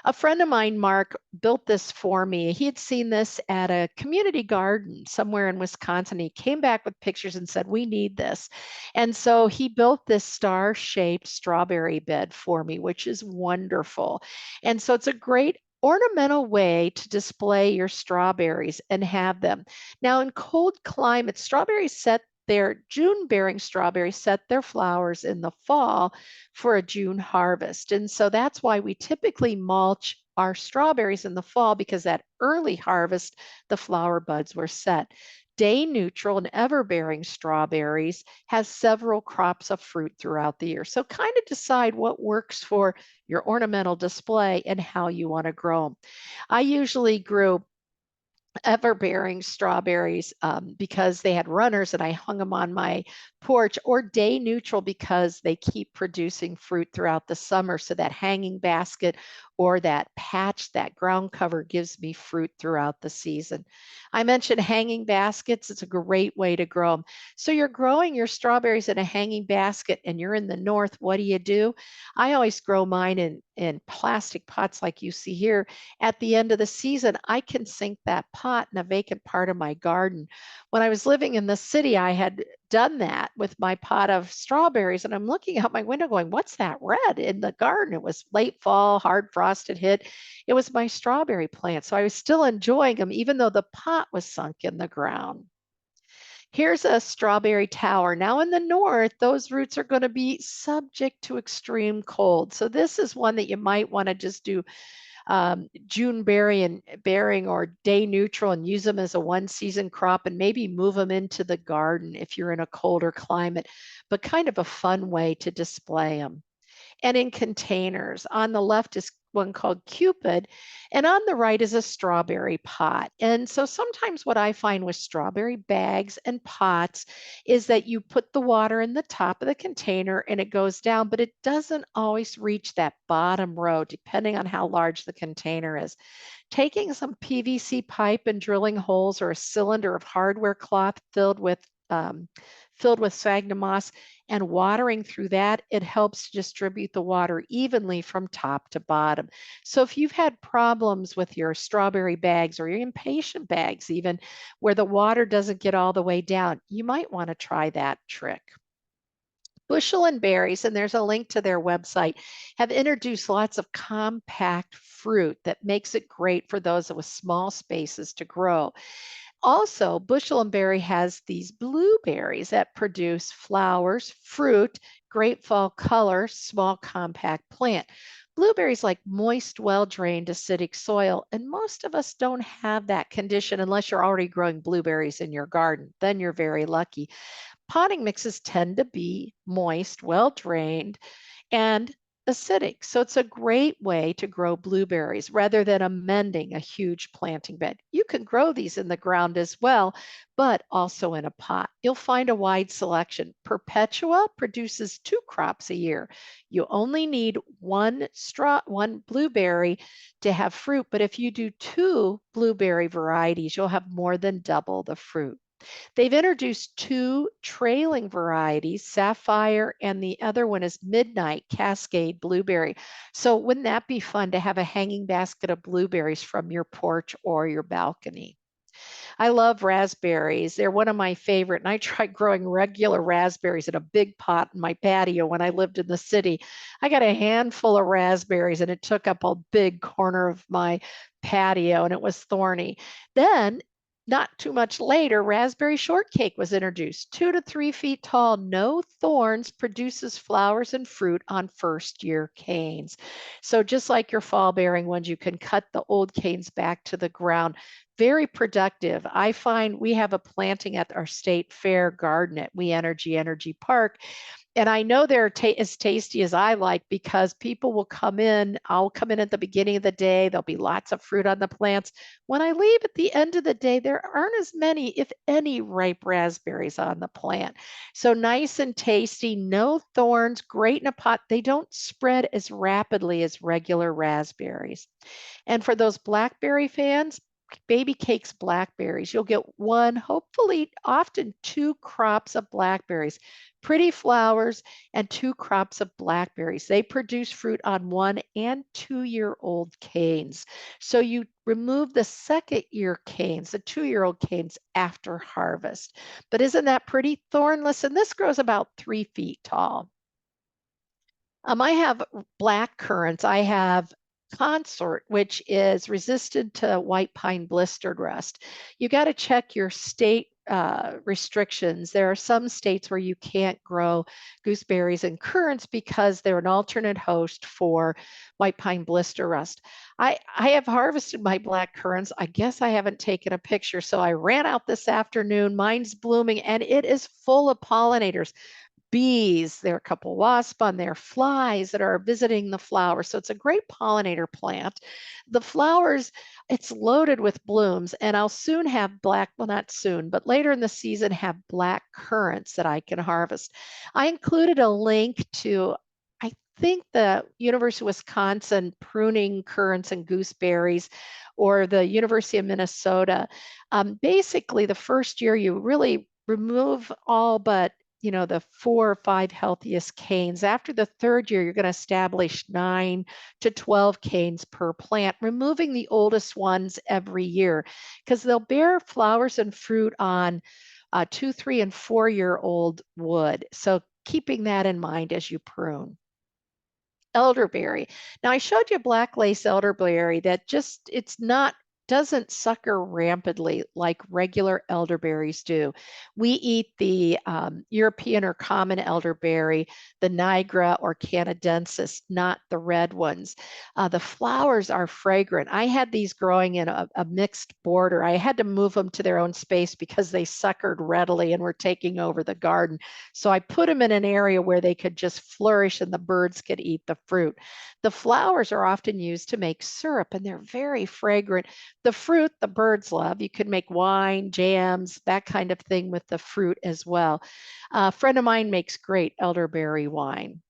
S2: A friend of mine, Mark, built this for me. He had seen this at a community garden somewhere in Wisconsin. He came back with pictures and said, we need this. And so he built this star-shaped strawberry bed for me, which is wonderful. And so it's a great ornamental way to display your strawberries and have them. Now in cold climates, strawberries set Their June-bearing strawberries set their flowers in the fall for a June harvest. And so that's why we typically mulch our strawberries in the fall, because that early harvest, the flower buds were set. Day neutral and ever-bearing strawberries has several crops of fruit throughout the year. So kind of decide what works for your ornamental display and how you want to grow them. I usually grew ever-bearing strawberries because they had runners and I hung them on my porch, or day neutral because they keep producing fruit throughout the summer. So that hanging basket or that patch, that ground cover, gives me fruit throughout the season. I mentioned hanging baskets. It's a great way to grow them. So you're growing your strawberries in a hanging basket and you're in the north. What do? I always grow mine in plastic pots like you see here. At the end of the season, I can sink that pot in a vacant part of my garden. When I was living in the city, I had done that with my pot of strawberries, and I'm looking out my window going, what's that red in the garden? It was late fall, hard frost had hit. It was my strawberry plant. So I was still enjoying them, even though the pot was sunk in the ground. Here's a strawberry tower. Now in the north, those roots are going to be subject to extreme cold. So this is one that you might want to just do June bearing or day neutral and use them as a one season crop, and maybe move them into the garden if you're in a colder climate, but kind of a fun way to display them. And in containers, on the left is one called Cupid, and on the right is a strawberry pot. And so sometimes what I find with strawberry bags and pots is that you put the water in the top of the container and it goes down, but it doesn't always reach that bottom row, depending on how large the container is. Taking some PVC pipe and drilling holes, or a cylinder of hardware cloth filled with sphagnum moss, and watering through that, it helps to distribute the water evenly from top to bottom. So if you've had problems with your strawberry bags or your impatient bags, even where the water doesn't get all the way down, you might want to try that trick. Bushel and Berries, and there's a link to their website, have introduced lots of compact fruit that makes it great for those with small spaces to grow. Also, Bushel and Berry has these blueberries that produce flowers, fruit, great fall color, small compact plant. Blueberries like moist, well-drained, acidic soil, and most of us don't have that condition unless you're already growing blueberries in your garden. Then you're very lucky. Potting mixes tend to be moist, well-drained, and acidic. So it's a great way to grow blueberries rather than amending a huge planting bed. You can grow these in the ground as well, but also in a pot. You'll find a wide selection. Perpetua produces 2 crops a year. You only need one blueberry to have fruit, but if you do 2 blueberry varieties, you'll have more than double the fruit. They've introduced 2 trailing varieties, Sapphire, and the other one is Midnight Cascade Blueberry. So wouldn't that be fun to have a hanging basket of blueberries from your porch or your balcony? I love raspberries. They're one of my favorite. And I tried growing regular raspberries in a big pot in my patio when I lived in the city. I got a handful of raspberries and it took up a big corner of my patio and it was thorny. Then, not too much later, raspberry shortcake was introduced. 2 to 3 feet tall, no thorns, produces flowers and fruit on first year canes. So, just like your fall bearing ones, you can cut the old canes back to the ground. Very productive. I find we have a planting at our state fair garden at We Energy Park. And I know they're as tasty as I like because people will come in. I'll come in at the beginning of the day. There'll be lots of fruit on the plants. When I leave at the end of the day, there aren't as many, if any, ripe raspberries on the plant. So nice and tasty, no thorns, great in a pot. They don't spread as rapidly as regular raspberries. And for those blackberry fans, baby cakes blackberries. You'll get one, hopefully, often 2 crops of blackberries, pretty flowers, and 2 crops of blackberries. They produce fruit on 1 and 2-year-old canes. So you remove the second-year canes, the 2-year-old canes, after harvest. But isn't that pretty? Thornless, and this grows about 3 feet tall. I have black currants. I have consort, which is resistant to white pine blistered rust. You got to check your state restrictions. There are some states where you can't grow gooseberries and currants because they're an alternate host for white pine blister rust. I have harvested my black currants. I guess I haven't taken a picture. So I ran out this afternoon. Mine's blooming and it is full of pollinators, bees. There are a couple wasps on there, flies that are visiting the flowers. So it's a great pollinator plant. The flowers, it's loaded with blooms, and I'll soon have black, well, not soon, but later in the season, have black currants that I can harvest. I included a link to, I think, the University of Wisconsin pruning currants and gooseberries, or the University of Minnesota. Basically, the first year you really remove all but the 4 or 5 healthiest canes. After the third year, you're going to establish 9 to 12 canes per plant, removing the oldest ones every year because they'll bear flowers and fruit on 2, 3, and 4-year-old wood. So keeping that in mind as you prune. Elderberry. Now I showed you black lace elderberry that just, doesn't sucker rampantly like regular elderberries do. We eat the European or common elderberry, the Nigra or canadensis, not the red ones. The flowers are fragrant. I had these growing in a mixed border. I had to move them to their own space because they suckered readily and were taking over the garden. So I put them in an area where they could just flourish and the birds could eat the fruit. The flowers are often used to make syrup and they're very fragrant. The fruit, the birds love. You could make wine, jams, that kind of thing with the fruit as well. A friend of mine makes great elderberry wine.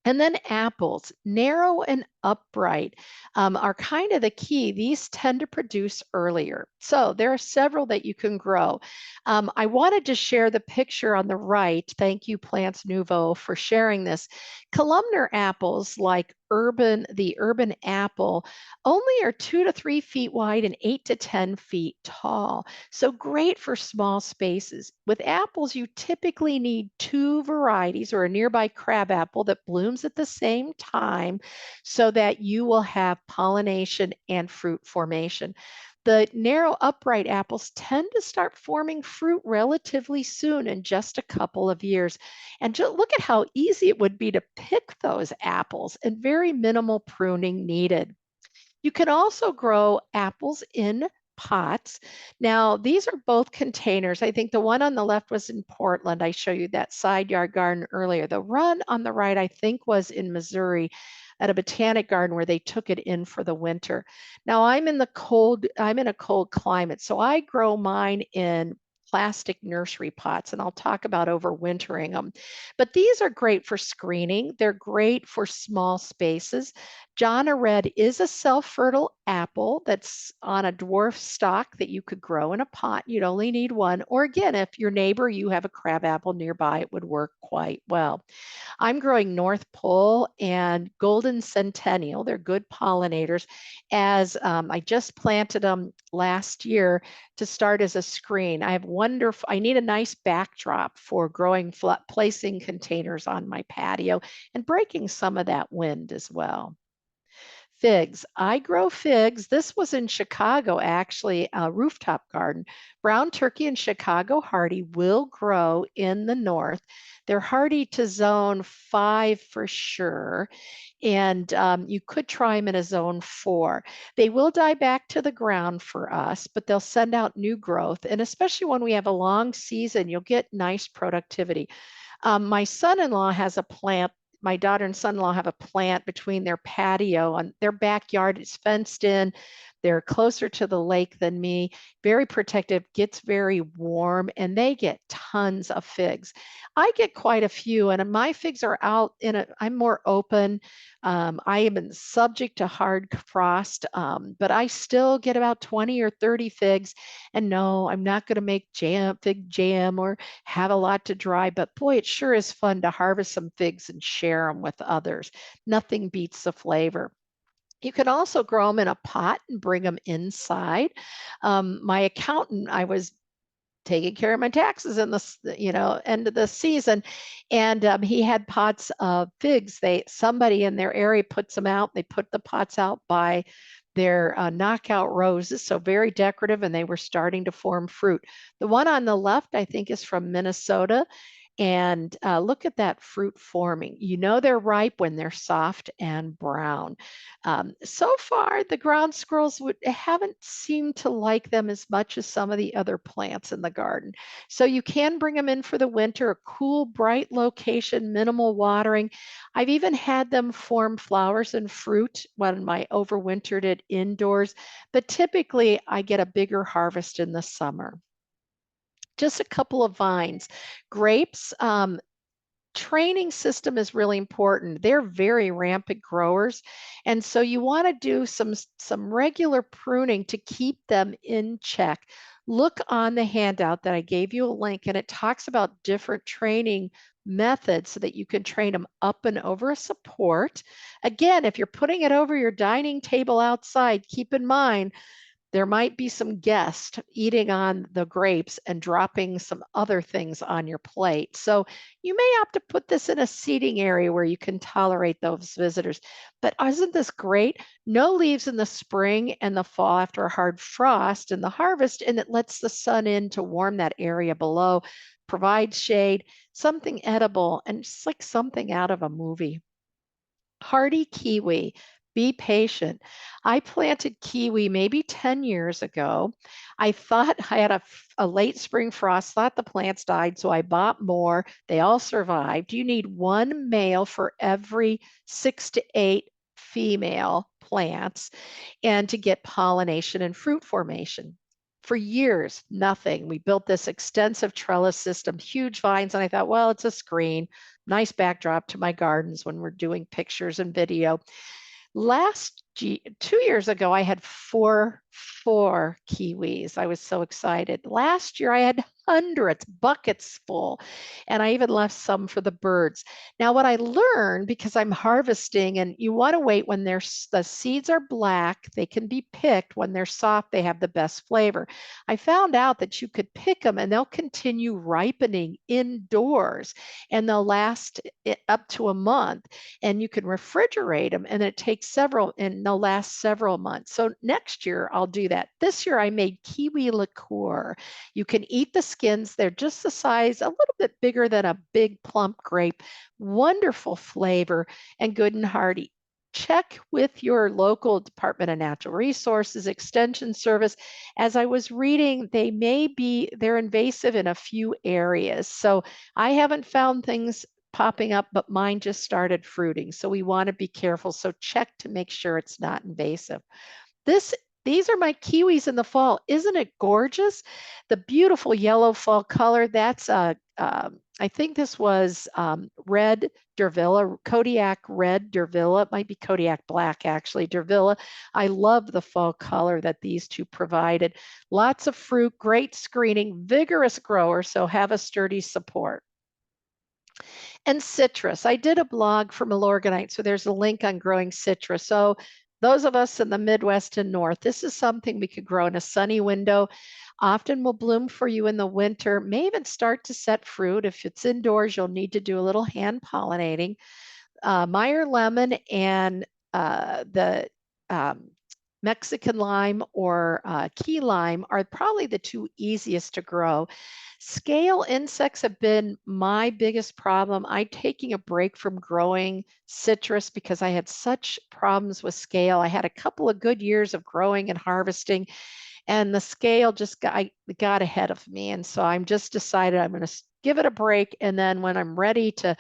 S2: And then apples, narrow and upright, are kind of the key. These tend to produce earlier. So there are several that you can grow. I wanted to share the picture on the right. Thank you, Plants Nouveau, for sharing this. Columnar apples like the urban apple only are 2 to 3 feet wide and 8 to 10 feet tall. So great for small spaces. With apples, you typically need 2 varieties or a nearby crab apple that blooms at the same time so that you will have pollination and fruit formation. The narrow upright apples tend to start forming fruit relatively soon in just a couple of years. And just look at how easy it would be to pick those apples and very minimal pruning needed. You can also grow apples in pots. Now, these are both containers. I think the one on the left was in Portland. I showed you that side yard garden earlier. The one on the right, I think, was in Missouri at a botanic garden where they took it in for the winter. Now, I'm in a cold climate, so I grow mine in plastic nursery pots, and I'll talk about overwintering them. But these are great for screening. They're great for small spaces. Jana Red is a self-fertile apple that's on a dwarf stalk that you could grow in a pot. You'd only need one. Or again, if your neighbor, you have a crab apple nearby, it would work quite well. I'm growing North Pole and Golden Centennial. They're good pollinators. As I just planted them last year to start as a screen. I need a nice backdrop for placing containers on my patio and breaking some of that wind as well. Figs. I grow figs. This was in Chicago, actually, a rooftop garden. Brown turkey and Chicago hardy will grow in the north. They're hardy to zone 5 for sure. And you could try them in a zone 4. They will die back to the ground for us, but they'll send out new growth. And especially when we have a long season, you'll get nice productivity. My son-in-law has a plant. My daughter and son-in-law have a plant between their patio on their backyard. It's fenced in. They're closer to the lake than me, very protective, gets very warm, and they get tons of figs. I get quite a few, and my figs are out I'm more open. I am subject to hard frost, but I still get about 20 or 30 figs. And no, I'm not going to make fig jam or have a lot to dry, but boy, it sure is fun to harvest some figs and share them with others. Nothing beats the flavor. You can also grow them in a pot and bring them inside. My accountant, I was taking care of my taxes in the end of the season, and he had pots of figs. Somebody in their area puts them out. They put the pots out by They're knockout roses, so very decorative, and they were starting to form fruit. The one on the left, I think, is from Minnesota. And look at that fruit forming. You know they're ripe when they're soft and brown. So far, the ground squirrels haven't seemed to like them as much as some of the other plants in the garden. So you can bring them in for the winter, a cool, bright location, minimal watering. I've even had them form flowers and fruit when I overwintered it indoors, but typically I get a bigger harvest in the summer. Just a couple of vines. Grapes, training system is really important. They're very rampant growers. And so you want to do some regular pruning to keep them in check. Look on the handout that I gave you a link, and it talks about different training methods so that you can train them up and over a support. Again, if you're putting it over your dining table outside, keep in mind there might be some guests eating on the grapes and dropping some other things on your plate. So you may have to put this in a seating area where you can tolerate those visitors. But isn't this great? No leaves in the spring and the fall after a hard frost and the harvest, and it lets the sun in to warm that area below, provide shade, something edible, and just like something out of a movie. Hardy kiwi. Be patient. I planted kiwi maybe 10 years ago. I thought I had a late spring frost, thought the plants died, so I bought more. They all survived. You need one male for every 6 to 8 female plants and to get pollination and fruit formation. For years, nothing. We built this extensive trellis system, huge vines, and I thought, well, it's a screen, nice backdrop to my gardens when we're doing pictures and video. 2 years ago, I had four kiwis. I was so excited. Last year, I had hundreds, buckets full, and I even left some for the birds. Now, what I learned, because I'm harvesting, and you want to wait when the seeds are black, they can be picked. When they're soft, they have the best flavor. I found out that you could pick them, and they'll continue ripening indoors, and they'll last up to a month, and you can refrigerate them, and it takes several, and they'll last several months. So next year I'll do that. This year I made kiwi liqueur. You can eat the skins. They're just the size, a little bit bigger than a big plump grape. Wonderful flavor and good and hearty. Check with your local Department of Natural Resources Extension Service. As I was reading, they're invasive in a few areas. So I haven't found things popping up, but mine just started fruiting. So we want to be careful. So check to make sure it's not invasive. This These are my kiwis in the fall. Isn't it gorgeous? The beautiful yellow fall color. I think this was red Dervilla, Kodiak red Dervilla. It might be Kodiak black, actually, Dervilla. I love the fall color that these two provided. Lots of fruit, great screening, vigorous grower, so have a sturdy support. And citrus. I did a blog for Milorganite, so there's a link on growing citrus. So those of us in the Midwest and North, this is something we could grow in a sunny window. Often will bloom for you in the winter, may even start to set fruit. If it's indoors, you'll need to do a little hand pollinating. Meyer lemon and the Mexican lime or key lime are probably the two easiest to grow. Scale insects have been my biggest problem. I'm taking a break from growing citrus because I had such problems with scale. I had a couple of good years of growing and harvesting, and the scale just got ahead of me. And so I'm just decided I'm going to give it a break. And then when I'm ready to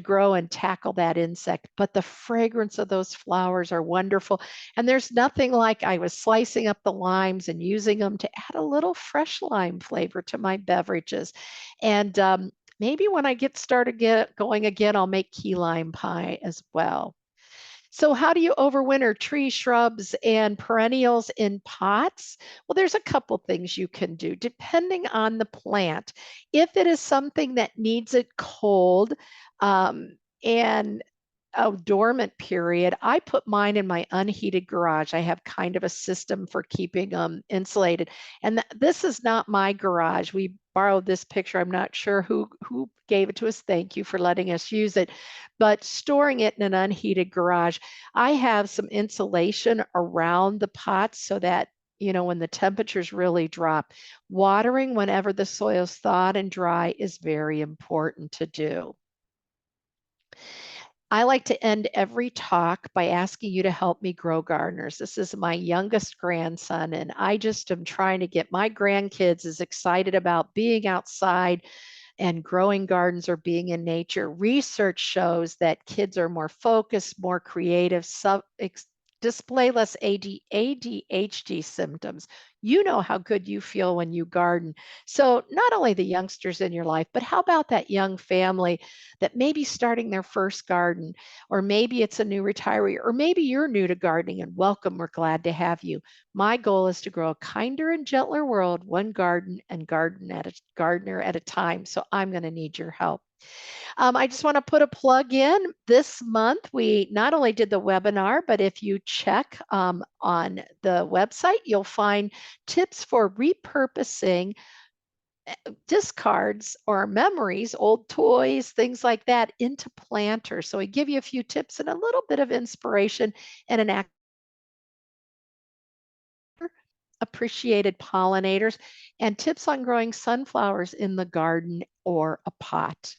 S2: grow and tackle that insect, but the fragrance of those flowers are wonderful. And there's nothing like I was slicing up the limes and using them to add a little fresh lime flavor to my beverages. And maybe when I get going again, I'll make key lime pie as well. So how do you overwinter tree shrubs and perennials in pots? Well, there's a couple things you can do depending on the plant. If it is something that needs it cold, and a dormant period, I put mine in my unheated garage. I have kind of a system for keeping them insulated. And this is not my garage. We borrowed this picture. I'm not sure who gave it to us. Thank you for letting us use it. But storing it in an unheated garage, I have some insulation around the pots so that when the temperatures really drop, watering whenever the soil's thawed and dry is very important to do. I like to end every talk by asking you to help me grow gardeners. This is my youngest grandson, and I just am trying to get my grandkids as excited about being outside and growing gardens or being in nature. Research shows that kids are more focused, more creative, display less ADHD symptoms. You know how good you feel when you garden. So, not only the youngsters in your life, but how about that young family that may be starting their first garden, or maybe it's a new retiree, or maybe you're new to gardening and welcome. We're glad to have you. My goal is to grow a kinder and gentler world, one gardener at a time. So I'm going to need your help. I just want to put a plug in. This month, we not only did the webinar, but if you check on the website, you'll find tips for repurposing discards or memories, old toys, things like that, into planters. So I give you a few tips and a little bit of inspiration and an appreciated pollinators and tips on growing sunflowers in the garden or a pot.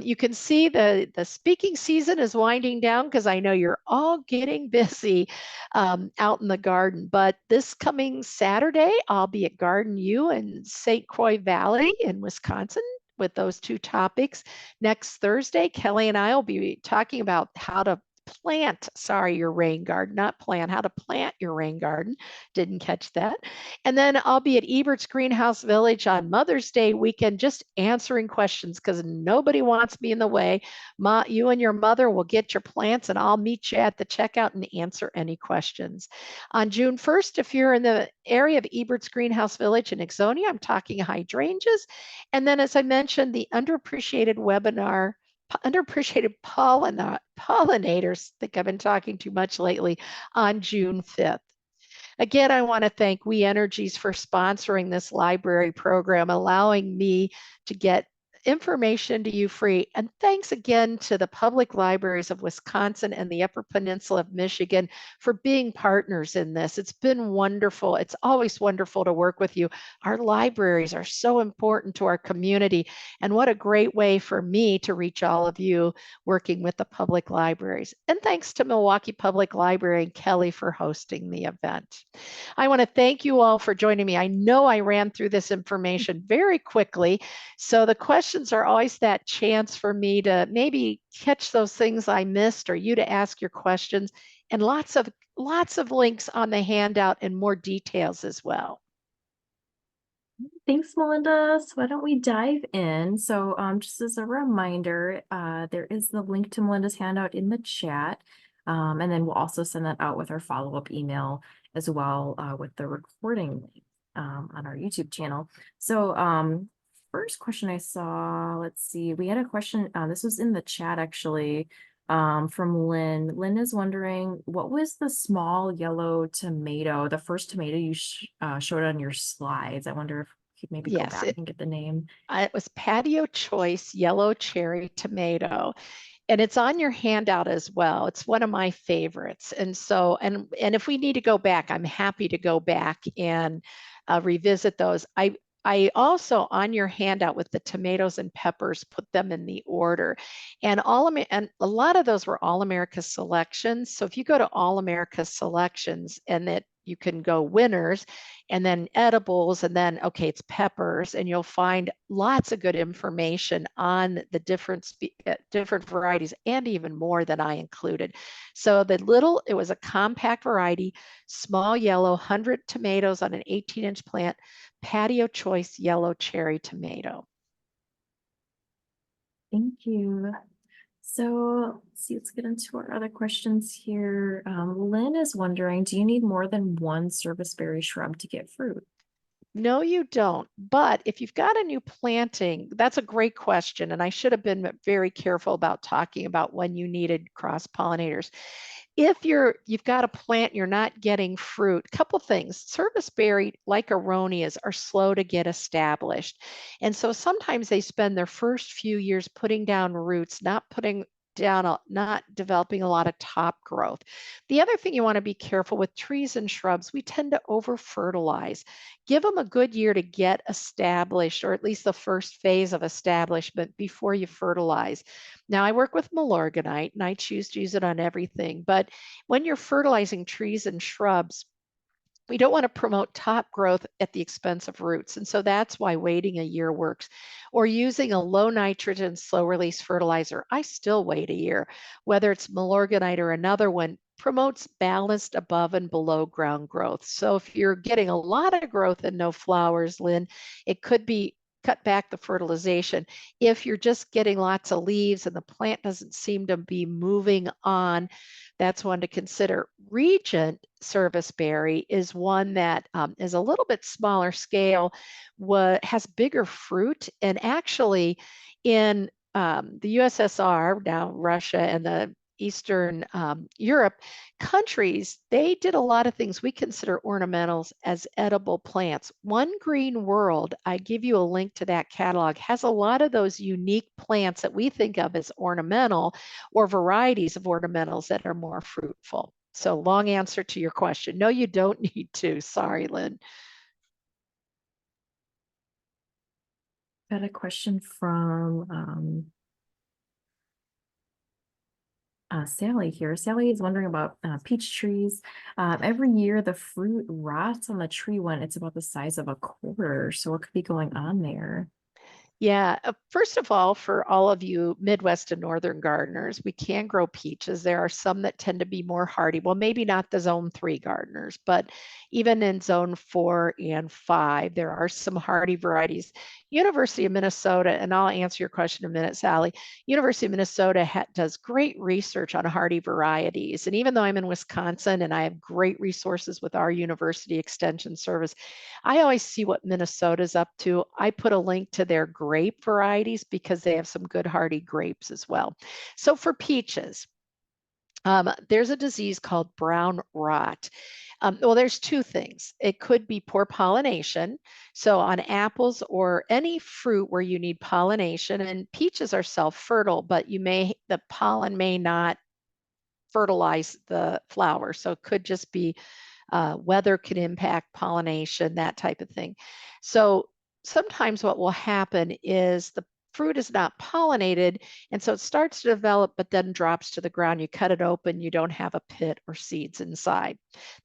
S2: You can see the speaking season is winding down because I know you're all getting busy out in the garden. But this coming Saturday, I'll be at Garden U in St. Croix Valley in Wisconsin with those two topics. Next Thursday, Kelly and I will be talking about how to your rain garden, not plan, how to plant your rain garden. Didn't catch that. And then I'll be at Ebert's Greenhouse Village on Mother's Day weekend, just answering questions because nobody wants me in the way. You and your mother will get your plants and I'll meet you at the checkout and answer any questions. On June 1st, if you're in the area of Ebert's Greenhouse Village in Ixonia, I'm talking hydrangeas. And then, as I mentioned, the underappreciated pollinators. I think I've been talking too much lately on June 5th. Again, I want to thank We Energies for sponsoring this library program, allowing me to get information to you free. And thanks again to the public libraries of Wisconsin and the Upper Peninsula of Michigan for being partners in this. It's been wonderful. It's always wonderful to work with you. Our libraries are so important to our community. And what a great way for me to reach all of you working with the public libraries. And thanks to Milwaukee Public Library and Kelly for hosting the event. I want to thank you all for joining me. I know I ran through this information very quickly. So the questions are always that chance for me to maybe catch those things I missed or you to ask your questions, and lots of links on the handout and more details as well.
S1: Thanks, Melinda. So why don't we dive in? So just as a reminder, there is the link to Melinda's handout in the chat. And then we'll also send that out with our follow-up email as well with the recording link on our YouTube channel. So first question I saw, let's see, we had a question, this was in the chat actually, from Lynn. Lynn is wondering, what was the small yellow tomato, the first tomato you showed on your slides? I wonder if you could maybe go back and get the name.
S2: It was Patio Choice Yellow Cherry Tomato. And it's on your handout as well. It's one of my favorites. And so, and if we need to go back, I'm happy to go back and revisit those. I also on your handout with the tomatoes and peppers, put them in the order, and and a lot of those were All America selections. So if you go to All America selections and that you can go winners and then edibles and then, okay, it's peppers, and you'll find lots of good information on the different varieties and even more that I included. So it was a compact variety, small yellow, 100 tomatoes on an 18-inch plant, Patio Choice Yellow Cherry Tomato.
S1: Thank you. So let's see, let's get into our other questions here. Lynn is wondering, do you need more than one service berry shrub to get fruit?
S2: No, you don't. But if you've got a new planting, that's a great question. And I should have been very careful about talking about when you needed cross pollinators. If you've got a plant, you're not getting fruit, couple things. Serviceberry, like aronias, are slow to get established. And so sometimes they spend their first few years putting down roots, not developing a lot of top growth. The other thing you want to be careful with trees and shrubs, we tend to over fertilize. Give them a good year to get established, or at least the first phase of establishment before you fertilize. Now, I work with Milorganite and I choose to use it on everything. But when you're fertilizing trees and shrubs, we don't want to promote top growth at the expense of roots. And so that's why waiting a year works. Or using a low nitrogen, slow release fertilizer. I still wait a year, whether it's Milorganite or another one, promotes balanced above and below ground growth. So if you're getting a lot of growth and no flowers, Lynn, it could be cut back the fertilization. If you're just getting lots of leaves and the plant doesn't seem to be moving on, that's one to consider. Regent serviceberry is one that is a little bit smaller scale, has bigger fruit, and actually in the USSR, now Russia and the Eastern Europe countries, they did a lot of things we consider ornamentals as edible plants. One Green World, I give you a link to that catalog, has a lot of those unique plants that we think of as ornamental or varieties of ornamentals that are more fruitful. So long answer to your question. No, you don't need to. Sorry, Lynn.
S1: Got a question from Sally here. Sally is wondering about peach trees. Every year the fruit rots on the tree when it's about the size of a quarter. So what could be going on there?
S2: Yeah, first of all, for all of you Midwest and Northern gardeners, we can grow peaches. There are some that tend to be more hardy. Well, maybe not the zone 3 gardeners, but even in zone 4 and 5, there are some hardy varieties. University of Minnesota, and I'll answer your question in a minute, Sally. University of Minnesota does great research on hardy varieties. And even though I'm in Wisconsin and I have great resources with our university extension service, I always see what Minnesota's up to. I put a link to their grape varieties because they have some good hardy grapes as well. So for peaches, there's a disease called brown rot. Well, there's two things. It could be poor pollination. So on apples or any fruit where you need pollination, and peaches are self-fertile, but the pollen may not fertilize the flower. So it could just be weather can impact pollination, that type of thing. So sometimes what will happen is the fruit is not pollinated, and so it starts to develop, but then drops to the ground. You cut it open, you don't have a pit or seeds inside.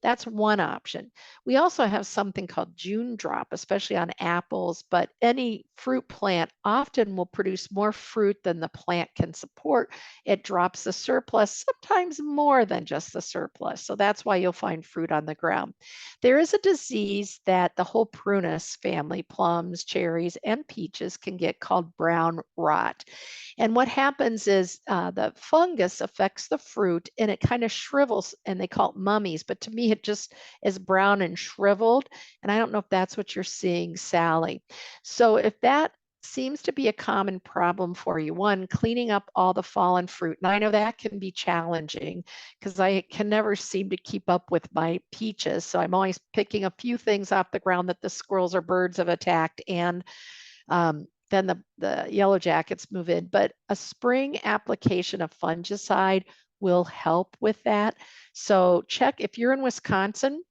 S2: That's one option. We also have something called June drop, especially on apples, but any fruit plant often will produce more fruit than the plant can support. It drops the surplus, sometimes more than just the surplus. So that's why you'll find fruit on the ground. There is a disease that the whole prunus family, plums, cherries, and peaches can get called brown rot. And what happens is the fungus affects the fruit and it kind of shrivels, and they call it mummies, but to me it just is brown and shriveled. And I don't know if that's what you're seeing, Sally. So if that seems to be a common problem for you. One, cleaning up all the fallen fruit. And I know that can be challenging because I can never seem to keep up with my peaches. So I'm always picking a few things off the ground that the squirrels or birds have attacked. And then the yellow jackets move in. But a spring application of fungicide will help with that. So check if you're in Wisconsin,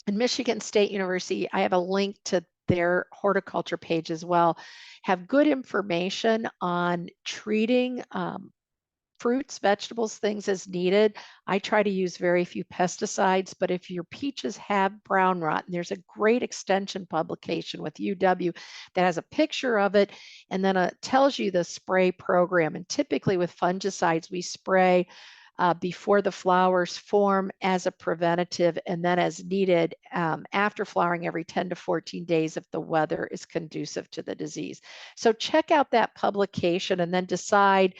S2: and Michigan State University, I have a link to their horticulture page as well, have good information on treating fruits, vegetables, things as needed. I try to use very few pesticides, but if your peaches have brown rot, and there's a great extension publication with UW that has a picture of it, and then it tells you the spray program. And typically with fungicides, we spray before the flowers form as a preventative, and then as needed after flowering every 10 to 14 days if the weather is conducive to the disease. So check out that publication and then decide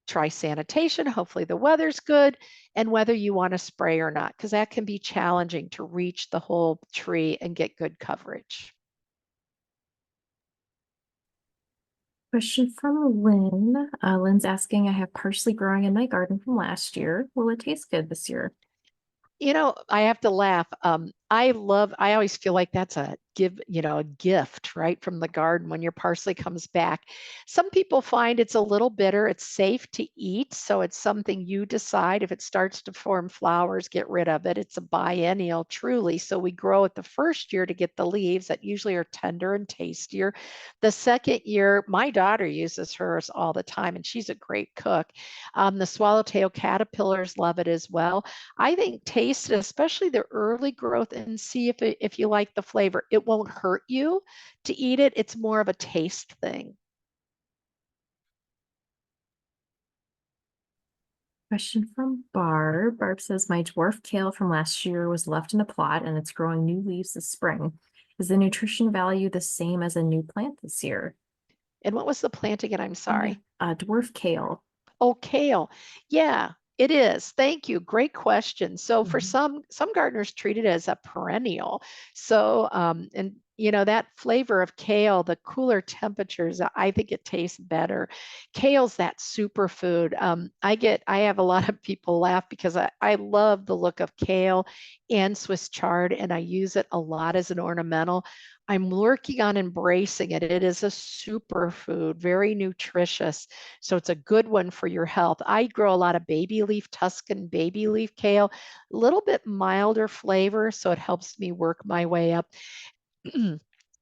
S2: try sanitation. Hopefully the weather's good, and whether you want to spray or not, because that can be challenging to reach the whole tree and get good coverage.
S1: Question from Lynn. Lynn's asking, I have parsley growing in my garden from last year. Will it taste good this year?
S2: You know, I have to laugh. I always feel like that's a a gift, right, from the garden when your parsley comes back. Some people find it's a little bitter. It's safe to eat, so it's something you decide. If it starts to form flowers, get rid of it. It's a biennial, truly. So we grow it the first year to get the leaves that usually are tender and tastier. The second year, my daughter uses hers all the time, and she's a great cook. The swallowtail caterpillars love it as well. I think taste it, especially the early growth, and see if you like the flavor. It won't hurt you to eat it. It's more of a taste thing.
S1: Question from Barb. Barb says, my dwarf kale from last year was left in a plot and it's growing new leaves this spring. Is the nutrition value the same as a new plant this year?
S2: And what was the plant again? I'm
S1: Oh, yeah.
S2: sorry.
S1: Dwarf kale.
S2: Oh, kale. Yeah, it is. Thank you. Great question. So for
S1: Mhm.
S2: some gardeners treat it as a perennial. So and that flavor of kale, the cooler temperatures, I think it tastes better. Kale's that superfood. I have a lot of people laugh because I love the look of kale and Swiss chard, and I use it a lot as an ornamental. I'm working on embracing it. It is a superfood, very nutritious. So it's a good one for your health. I grow a lot of baby leaf, Tuscan baby leaf kale, a little bit milder flavor. So it helps me work my way up.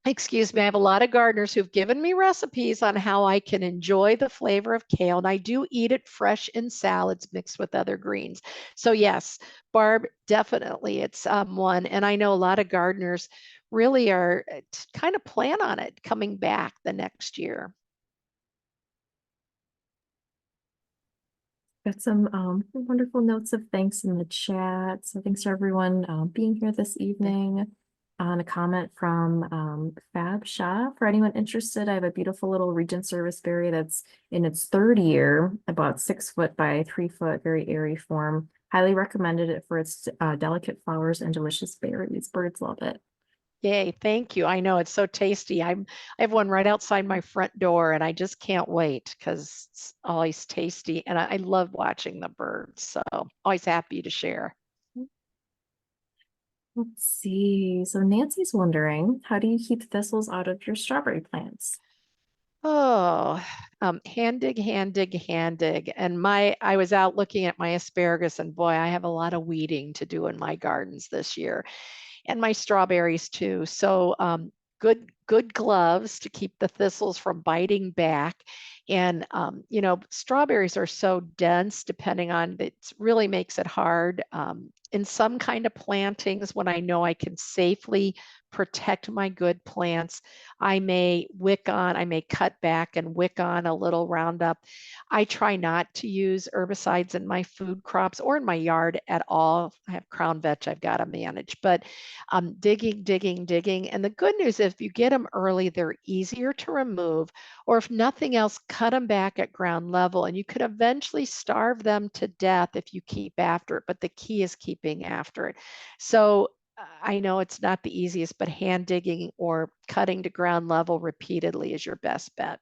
S2: Excuse me, I have a lot of gardeners who've given me recipes on how I can enjoy the flavor of kale, and I do eat it fresh in salads mixed with other greens. So yes, Barb, definitely it's one, and I know a lot of gardeners really are kind of plan on it coming back the next year.
S1: Got some wonderful notes of thanks in the chat. So thanks for everyone being here this evening. On a comment from Fab Shah. For anyone interested, I have a beautiful little Regent Service berry that's in its third year, about 6 foot by 3 foot, very airy form. Highly recommended it for its delicate flowers and delicious berries. Birds love it.
S2: Yay, thank you. I know it's so tasty. I have one right outside my front door and I just can't wait because it's always tasty and I love watching the birds. So always happy to share.
S1: Let's see. So Nancy's wondering, how do you keep thistles out of your strawberry plants?
S2: Oh, hand dig, hand dig, hand dig. And I was out looking at my asparagus and boy, I have a lot of weeding to do in my gardens this year. And my strawberries too. So good gloves to keep the thistles from biting back. And strawberries are so dense, depending on it really makes it hard. In some kind of plantings, when I know I can safely protect my good plants, I may cut back and wick on a little Roundup. I try not to use herbicides in my food crops or in my yard at all. I have crown vetch I've got to manage, but digging, digging, digging. And the good news is if you get them early, they're easier to remove, or if nothing else, cut them back at ground level. And you could eventually starve them to death if you keep after it, but the key is keeping after it. So I know it's not the easiest, but hand digging or cutting to ground level repeatedly is your best bet.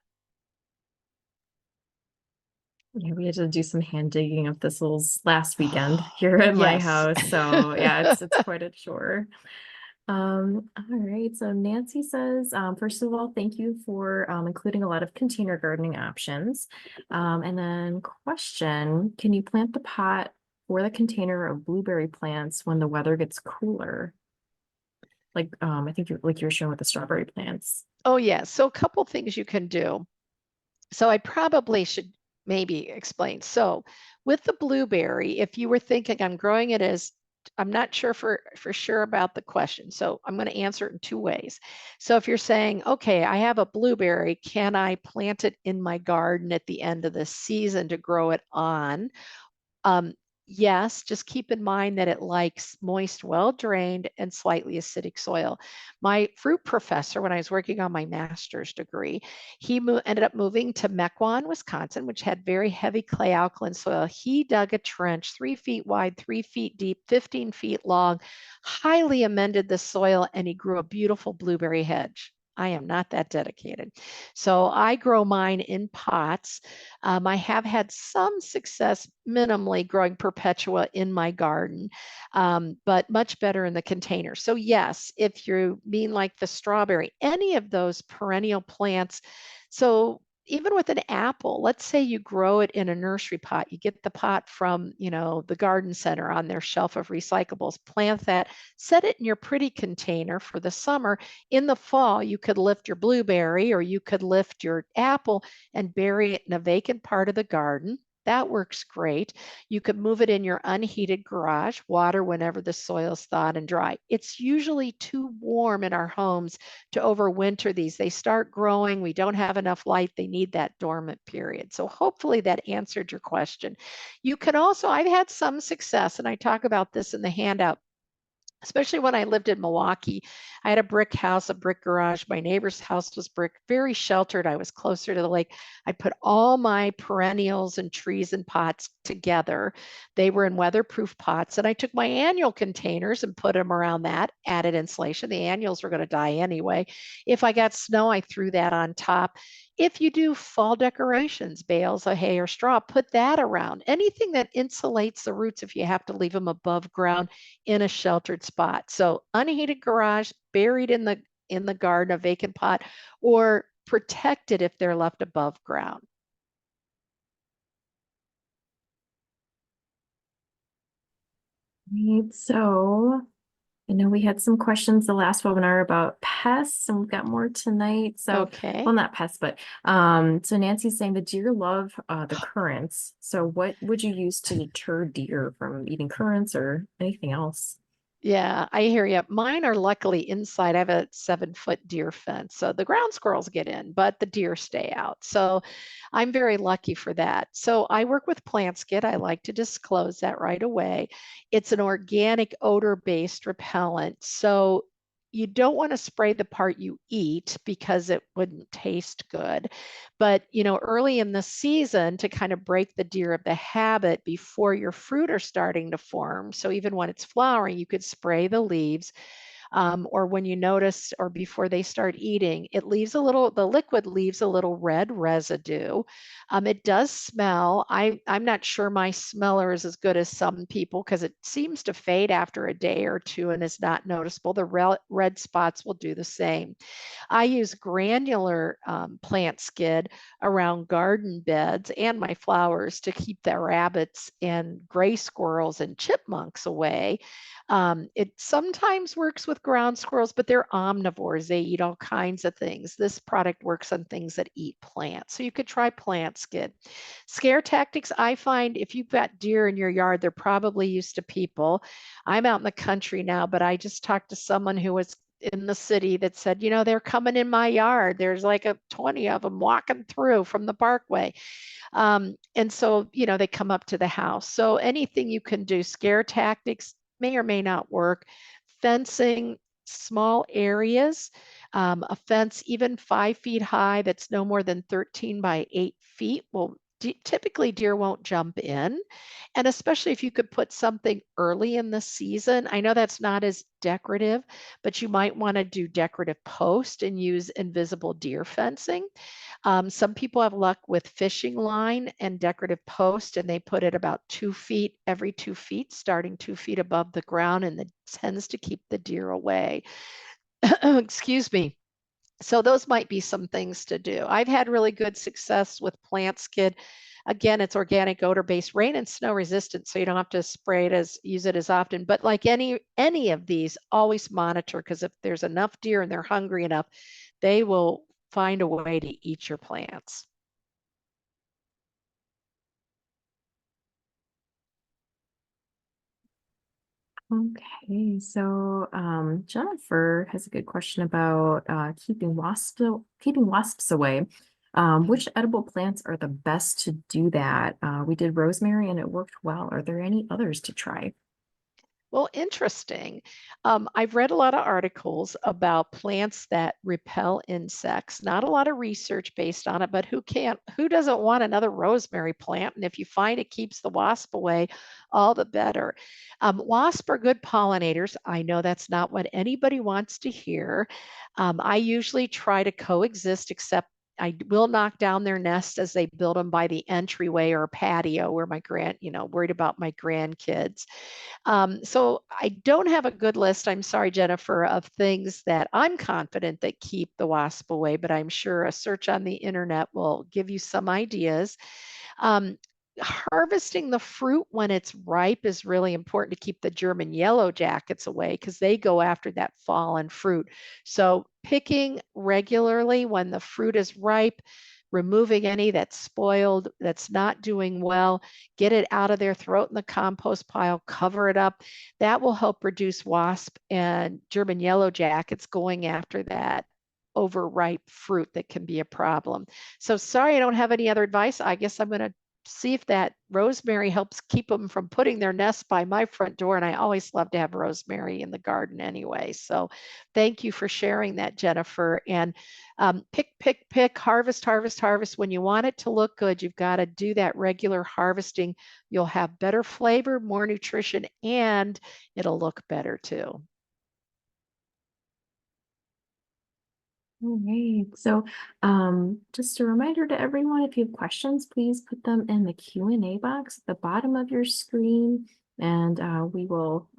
S1: Yeah, we had to do some hand digging of thistles last weekend here at my
S2: Yes.
S1: house. So yeah, it's quite a chore. All right. So Nancy says, first of all, thank you for including a lot of container gardening options. And then question, can you plant the pot or the container of blueberry plants when the weather gets cooler? Like I think like you were showing with the strawberry plants.
S2: Oh, yeah. So a couple things you can do. So I probably should maybe explain. So with the blueberry, if you were thinking I'm growing it as, I'm not sure for sure about the question. So I'm going to answer it in two ways. So if you're saying, okay, I have a blueberry, can I plant it in my garden at the end of the season to grow it on? Yes, just keep in mind that it likes moist, well drained, and slightly acidic soil. My fruit professor, when I was working on my master's degree, he ended up moving to Mequon, Wisconsin, which had very heavy clay alkaline soil. He dug a trench 3 feet wide, 3 feet deep, 15 feet long, highly amended the soil, and he grew a beautiful blueberry hedge. I am not that dedicated. So I grow mine in pots. I have had some success minimally growing Perpetua in my garden, but much better in the container. So yes, if you mean like the strawberry, any of those perennial plants. So even with an apple, let's say you grow it in a nursery pot, you get the pot from, the garden center on their shelf of recyclables, plant that, set it in your pretty container for the summer. In the fall, you could lift your blueberry or you could lift your apple and bury it in a vacant part of the garden. That works great. You could move it in your unheated garage, water whenever the soil's thawed and dry. It's usually too warm in our homes to overwinter these. They start growing. We don't have enough light. They need that dormant period. So hopefully that answered your question. You can also, I've had some success, and I talk about this in the handout, especially when I lived in Milwaukee. I had a brick house, a brick garage. My neighbor's house was brick, very sheltered. I was closer to the lake. I put all my perennials and trees in pots together. They were in weatherproof pots. And I took my annual containers and put them around that, added insulation. The annuals were going to die anyway. If I got snow, I threw that on top. If you do fall decorations, bales of hay or straw, put that around. Anything that insulates the roots if you have to leave them above ground in a sheltered spot. So unheated garage, buried in the garden, a vacant pot, or protected if they're left above ground.
S1: Right, so I know we had some questions the last webinar about pests, and we've got more tonight. So, well,
S2: Okay.
S1: not pests, but so Nancy's saying the deer love the currants. So what would you use to deter deer from eating currants or anything else?
S2: Yeah, I hear you. Mine are luckily inside. I have a 7 foot deer fence. So the ground squirrels get in, but the deer stay out. So I'm very lucky for that. So I work with PlantSkid. I like to disclose that right away. It's an organic odor-based repellent. So you don't want to spray the part you eat because it wouldn't taste good. But, early in the season to kind of break the deer of the habit before your fruit are starting to form. So even when it's flowering, you could spray the leaves, or when you notice or before they start eating, the liquid leaves a little red residue. It does smell. I'm not sure my smeller is as good as some people because it seems to fade after a day or two and is not noticeable. The red spots will do the same. I use granular plant skid around garden beds and my flowers to keep the rabbits and gray squirrels and chipmunks away. It sometimes works with ground squirrels, but they're omnivores. They eat all kinds of things. This product works on things that eat plants. So you could try plant skid. Scare tactics, I find if you've got deer in your yard, they're probably used to people. I'm out in the country now, but I just talked to someone who was in the city that said, they're coming in my yard. There's like 20 of them walking through from the parkway. And so, they come up to the house. So anything you can do, scare tactics may or may not work. Fencing small areas, a fence even 5 feet high that's no more than 13 by 8 feet will typically deer won't jump in. And especially if you could put something early in the season. I know that's not as decorative, but you might want to do decorative post and use invisible deer fencing. Some people have luck with fishing line and decorative post, and they put it about 2 feet, every 2 feet, starting 2 feet above the ground, and it tends to keep the deer away. Excuse me. So those might be some things to do. I've had really good success with plant skid. Again, it's organic odor-based, rain and snow resistant, so you don't have to use it as often. But like any of these, always monitor, because if there's enough deer and they're hungry enough, they will find a way to eat your plants.
S1: Okay, so Jennifer has a good question about keeping wasps away. Which edible plants are the best to do that? We did rosemary and it worked well. Are there any others to try?
S2: Well, interesting. I've read a lot of articles about plants that repel insects. Not a lot of research based on it, but who doesn't want another rosemary plant? And if you find it keeps the wasp away, all the better. Wasps are good pollinators. I know that's not what anybody wants to hear. I usually try to coexist, except I will knock down their nests as they build them by the entryway or patio where worried about my grandkids. So I don't have a good list, I'm sorry, Jennifer, of things that I'm confident that keep the wasp away, but I'm sure a search on the internet will give you some ideas. Um, Harvesting the fruit when it's ripe is really important to keep the German yellow jackets away because they go after that fallen fruit. So picking regularly when the fruit is ripe, removing any that's spoiled, that's not doing well, get it out of there, throw it in the compost pile, cover it up. That will help reduce wasp and German yellow jackets going after that overripe fruit that can be a problem. So sorry, I don't have any other advice. I guess I'm going to see if that rosemary helps keep them from putting their nest by my front door. And I always love to have rosemary in the garden anyway. So thank you for sharing that, Jennifer. And pick, harvest, harvest, harvest. When you want it to look good, you've got to do that regular harvesting. You'll have better flavor, more nutrition, and it'll look better too.
S1: All right. So, just a reminder to everyone, if you have questions, please put them in the Q&A box at the bottom of your screen, and we will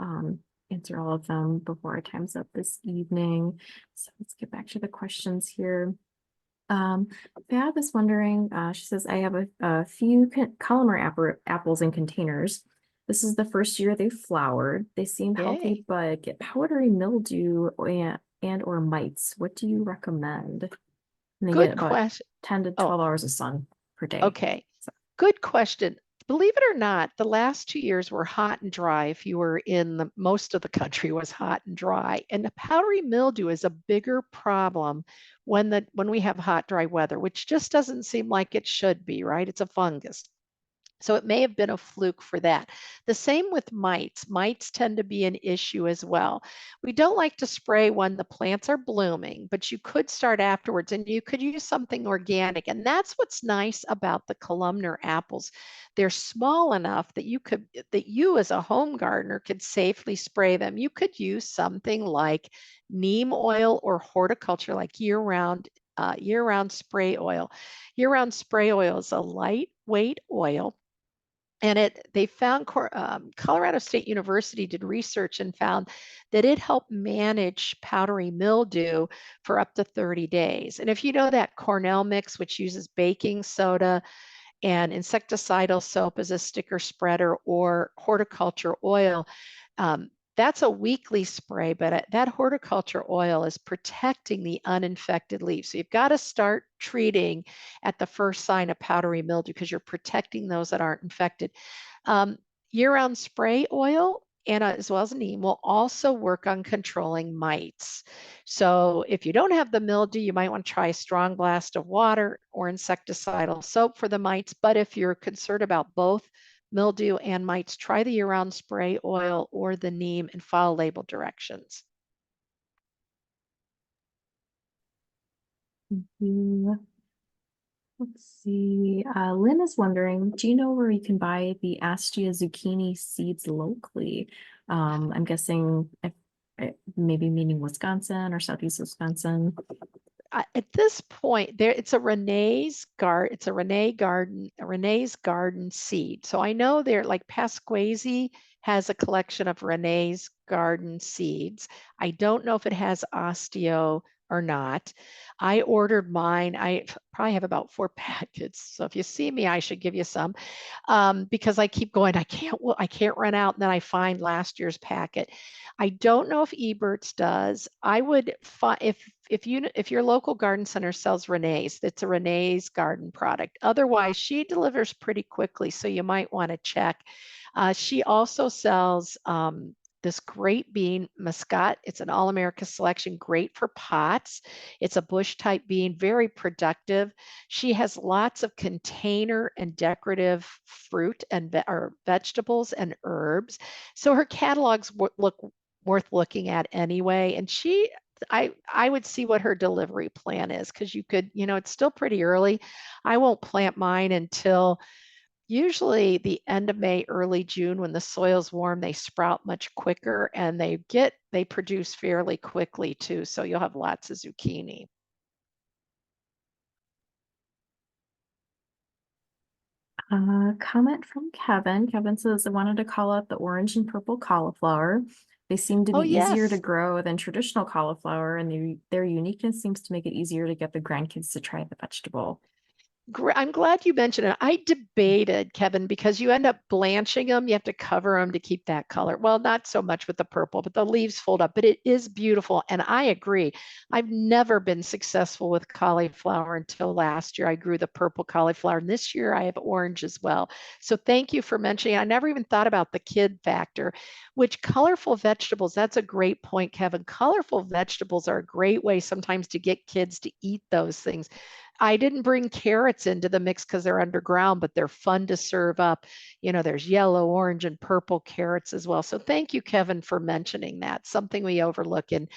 S1: answer all of them before our time's up this evening. So let's get back to the questions here. Fab is wondering, she says, I have a few columnar apples in containers. This is the first year they've flowered. They seem healthy,
S2: Yay.
S1: but get powdery mildew and or mites. What do you recommend? And they get
S2: Good
S1: about
S2: question.
S1: 10 to
S2: Oh,
S1: 12 hours of sun per day.
S2: okay.
S1: So,
S2: Good question. Believe it or not, the last 2 years were hot and dry. If you were in most of the country was hot and dry. And the powdery mildew is a bigger problem when we have hot, dry weather, which just doesn't seem like it should be, right? It's a fungus. So it may have been a fluke for that. The same with mites. Mites tend to be an issue as well. We don't like to spray when the plants are blooming, but you could start afterwards and you could use something organic. And that's what's nice about the columnar apples. They're small enough that you as a home gardener could safely spray them. You could use something like neem oil or horticulture, like year-round spray oil. Year-round spray oil is a lightweight oil, and they found Colorado State University did research and found that it helped manage powdery mildew for up to 30 days. And if you know that Cornell mix, which uses baking soda and insecticidal soap as a sticker spreader or horticulture oil, that's a weekly spray, but that horticulture oil is protecting the uninfected leaves. So you've got to start treating at the first sign of powdery mildew because you're protecting those that aren't infected. Um, Year-round spray oil and as well as neem will also work on controlling mites. So if you don't have the mildew, you might want to try a strong blast of water or insecticidal soap for the mites. But if you're concerned about both mildew and mites, try the year-round spray oil or the neem and follow label directions.
S1: thank you. Let's see. Lynn is wondering, do you know where you can buy the Astia zucchini seeds locally? I'm guessing maybe meaning Wisconsin or Southeast Wisconsin.
S2: At this point, it's a Renee's garden seed. So I know they're like Pasquesi has a collection of Renee's garden seeds. I don't know if it has osteo or not. I ordered mine. I probably have about 4 packets. So if you see me, I should give you some, because I keep going. I can't run out. And then I find last year's packet. I don't know if Ebert's does. I would find if your local garden center sells Renee's, it's a Renee's garden product. Otherwise, she delivers pretty quickly, so you might want to check. She also sells this great bean, Muscat. It's an All-America selection, great for pots. It's a bush type bean, very productive. She has lots of container and decorative fruit and or vegetables and herbs. So her catalogs look worth looking at anyway. And I would see what her delivery plan is, because you could, it's still pretty early. I won't plant mine until usually the end of May, early June. When the soil's warm, they sprout much quicker, and they produce fairly quickly too. So you'll have lots of zucchini.
S1: Comment from Kevin. Kevin says, I wanted to call out the orange and purple cauliflower. They seem to
S2: Oh,
S1: be easier to
S2: yes.
S1: grow than traditional cauliflower, and their uniqueness seems to make it easier to get the grandkids to try the vegetable.
S2: I'm glad you mentioned it. I debated, Kevin, because you end up blanching them. You have to cover them to keep that color. Well, not so much with the purple, but the leaves fold up. But it is beautiful. And I agree. I've never been successful with cauliflower until last year. I grew the purple cauliflower. And this year I have orange as well. So thank you for mentioning. I never even thought about the kid factor, which colorful vegetables, that's a great point, Kevin. Colorful vegetables are a great way sometimes to get kids to eat those things. I didn't bring carrots into the mix because they're underground, but they're fun to serve up. There's yellow, orange, and purple carrots as well. So thank you, Kevin, for mentioning that. Something we overlook. And,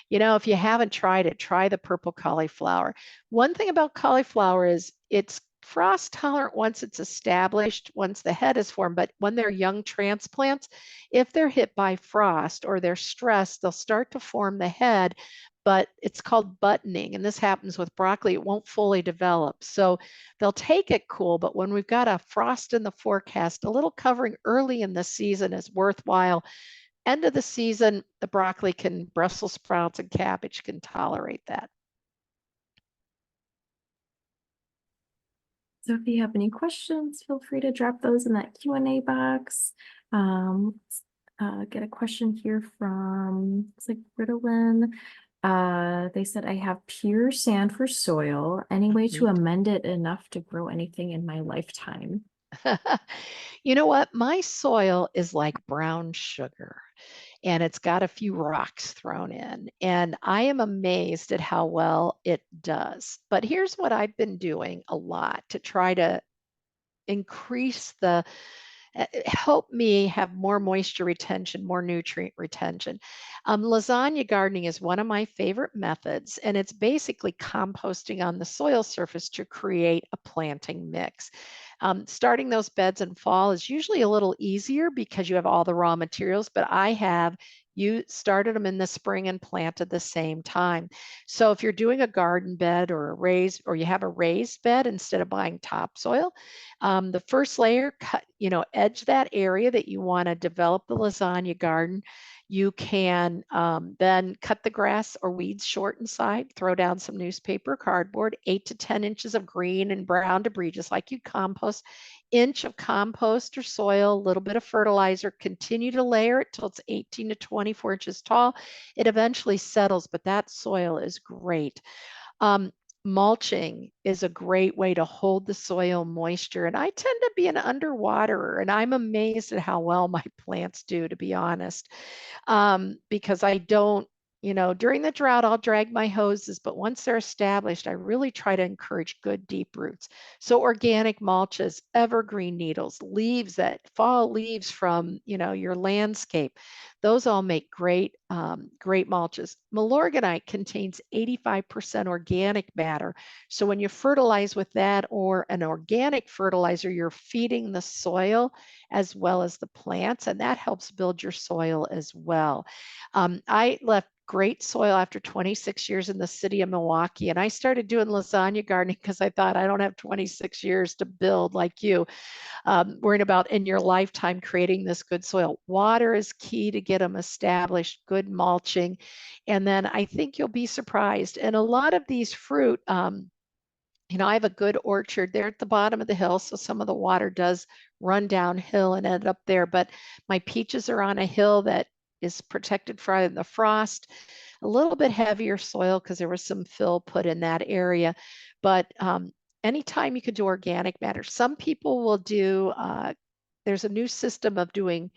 S2: if you haven't tried it, try the purple cauliflower. One thing about cauliflower is it's frost tolerant once it's established, once the head is formed. But when they're young transplants, if they're hit by frost or they're stressed, they'll start to form the head, but it's called buttoning. And this happens with broccoli. It won't fully develop. So they'll take it cool, but when we've got a frost in the forecast, a little covering early in the season is worthwhile. End of the season, the broccoli Brussels sprouts and cabbage can tolerate that.
S1: So if you have any questions, feel free to drop those in that Q&A box. Get a question here from, it's like Ritalin. They said, I have pure sand for soil. Any way to
S2: Neat.
S1: amend it enough to grow anything in my lifetime?
S2: You know what? My soil is like brown sugar, and it's got a few rocks thrown in. And I am amazed at how well it does. But here's what I've been doing a lot to try to increase help me have more moisture retention, more nutrient retention. Lasagna gardening is one of my favorite methods, and it's basically composting on the soil surface to create a planting mix. Starting those beds in fall is usually a little easier because you have all the raw materials, but you started them in the spring and planted the same time. So if you're doing a garden bed or you have a raised bed instead of buying topsoil, the first layer, edge that area that you want to develop the lasagna garden. You can then cut the grass or weeds short inside, throw down some newspaper, cardboard, 8 to 10 inches of green and brown debris, just like you compost, inch of compost or soil, a little bit of fertilizer, continue to layer it till it's 18 to 24 inches tall. It eventually settles, but that soil is great. Um, Mulching is a great way to hold the soil moisture. And I tend to be an underwaterer, and I'm amazed at how well my plants do, to be honest, because I don't, during the drought, I'll drag my hoses, but once they're established, I really try to encourage good deep roots. So organic mulches, evergreen needles, fall leaves from, your landscape, those all make great mulches. Milorganite contains 85% organic matter. So when you fertilize with that or an organic fertilizer, you're feeding the soil as well as the plants, and that helps build your soil as well. I left great soil after 26 years in the city of Milwaukee, and I started doing lasagna gardening because I thought I don't have 26 years to build like you. Worrying about in your lifetime creating this good soil. Water is key to get them established, good mulching. And then I think you'll be surprised. And a lot of these fruit, I have a good orchard there at the bottom of the hill, so some of the water does run downhill and end up there. But my peaches are on a hill that is protected from the frost, a little bit heavier soil because there was some fill put in that area. But anytime you could do organic matter, some people will do, there's a new system of doing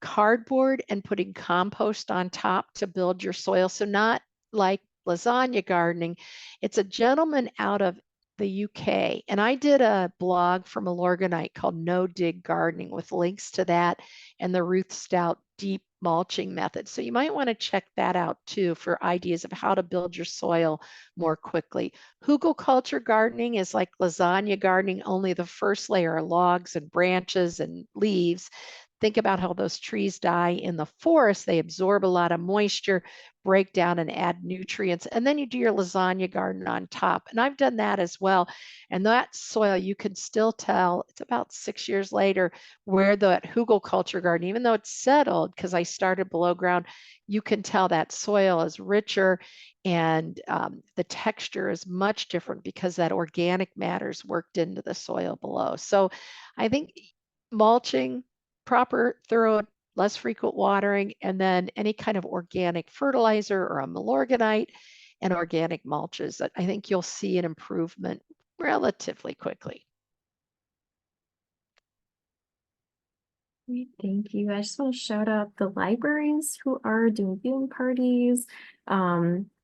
S2: cardboard and putting compost on top to build your soil. So not like lasagna gardening. It's a gentleman out of the UK. And I did a blog from Milorganite called No Dig Gardening with links to that and the Ruth Stout deep mulching method. So you might want to check that out too for ideas of how to build your soil more quickly. Hugelkultur gardening is like lasagna gardening, only the first layer are logs and branches and leaves. Think about how those trees die in the forest. They absorb a lot of moisture, break down and add nutrients. And then you do your lasagna garden on top. And I've done that as well. And that soil, you can still tell, it's about 6 years later, where the hugelkultur garden, even though it's settled, because I started below ground, you can tell that soil is richer and the texture is much different because that organic matter is worked into the soil below. So I think mulching, proper, thorough, less frequent watering, and then any kind of organic fertilizer or a Milorganite and organic mulches. I think you'll see an improvement relatively quickly.
S1: Great, thank you. I just want to shout out the libraries who are doing viewing parties.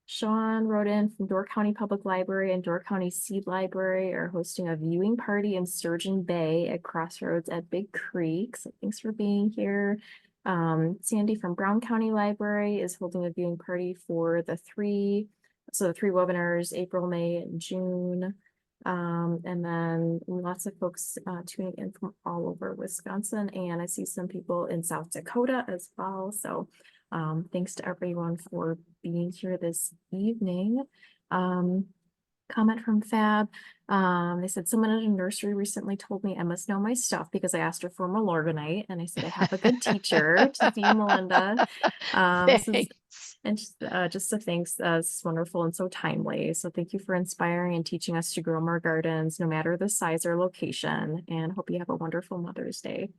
S1: Sean wrote in from Door County Public Library and Door County Seed Library are hosting a viewing party in Sturgeon Bay at Crossroads at Big Creek. So thanks for being here. Sandy from Brown County Library is holding a viewing party for the three webinars, April, May, and June. And then lots of folks tuning in from all over Wisconsin, and I see some people in South Dakota as well. So thanks to everyone for being here this evening. Comment from Fab. They said someone at a nursery recently told me I must know my stuff because I asked her for Milorganite, and I said I have a good teacher to see Melinda. This is
S2: Thanks.
S1: and just a thanks. This is wonderful and so timely. So thank you for inspiring and teaching us to grow more gardens, no matter the size or location. And hope you have a wonderful Mother's Day.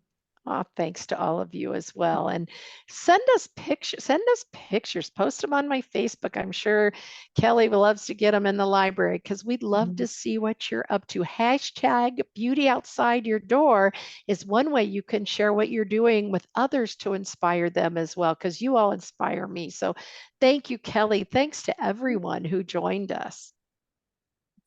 S2: Oh, thanks to all of you as well. And send us pictures, post them on my Facebook. I'm sure Kelly loves to get them in the library because we'd love to see what you're up to. Hashtag beauty outside your door is one way you can share what you're doing with others to inspire them as well, because you all inspire me. So thank you, Kelly. Thanks to everyone who joined us.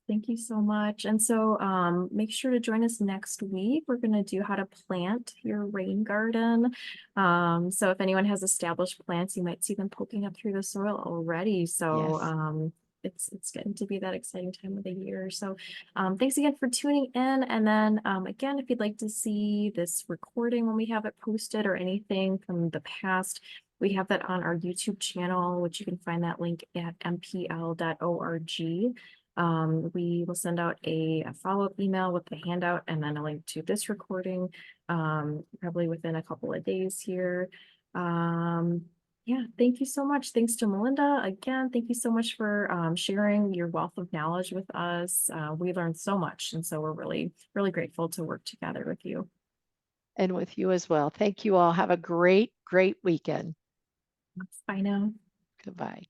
S1: Thank you so much. And so make sure to join us next week. We're going to do how to plant your rain garden. So if anyone has established plants, you might see them poking up through the soil already. So it's getting to be that exciting time of the year. So thanks again for tuning in. And then again, if you'd like to see this recording when we have it posted or anything from the past, we have that on our YouTube channel, which you can find that link at mpl.org. We will send out a follow-up email with the handout and then a link to this recording, probably within a couple of days here. Yeah, thank you so much. Thanks to Melinda. Again, thank you so much for sharing your wealth of knowledge with us. We learned so much, and so we're really, really grateful to work together with you.
S2: And with you as well. Thank you all. Have a great, great weekend.
S1: Bye now.
S2: Goodbye.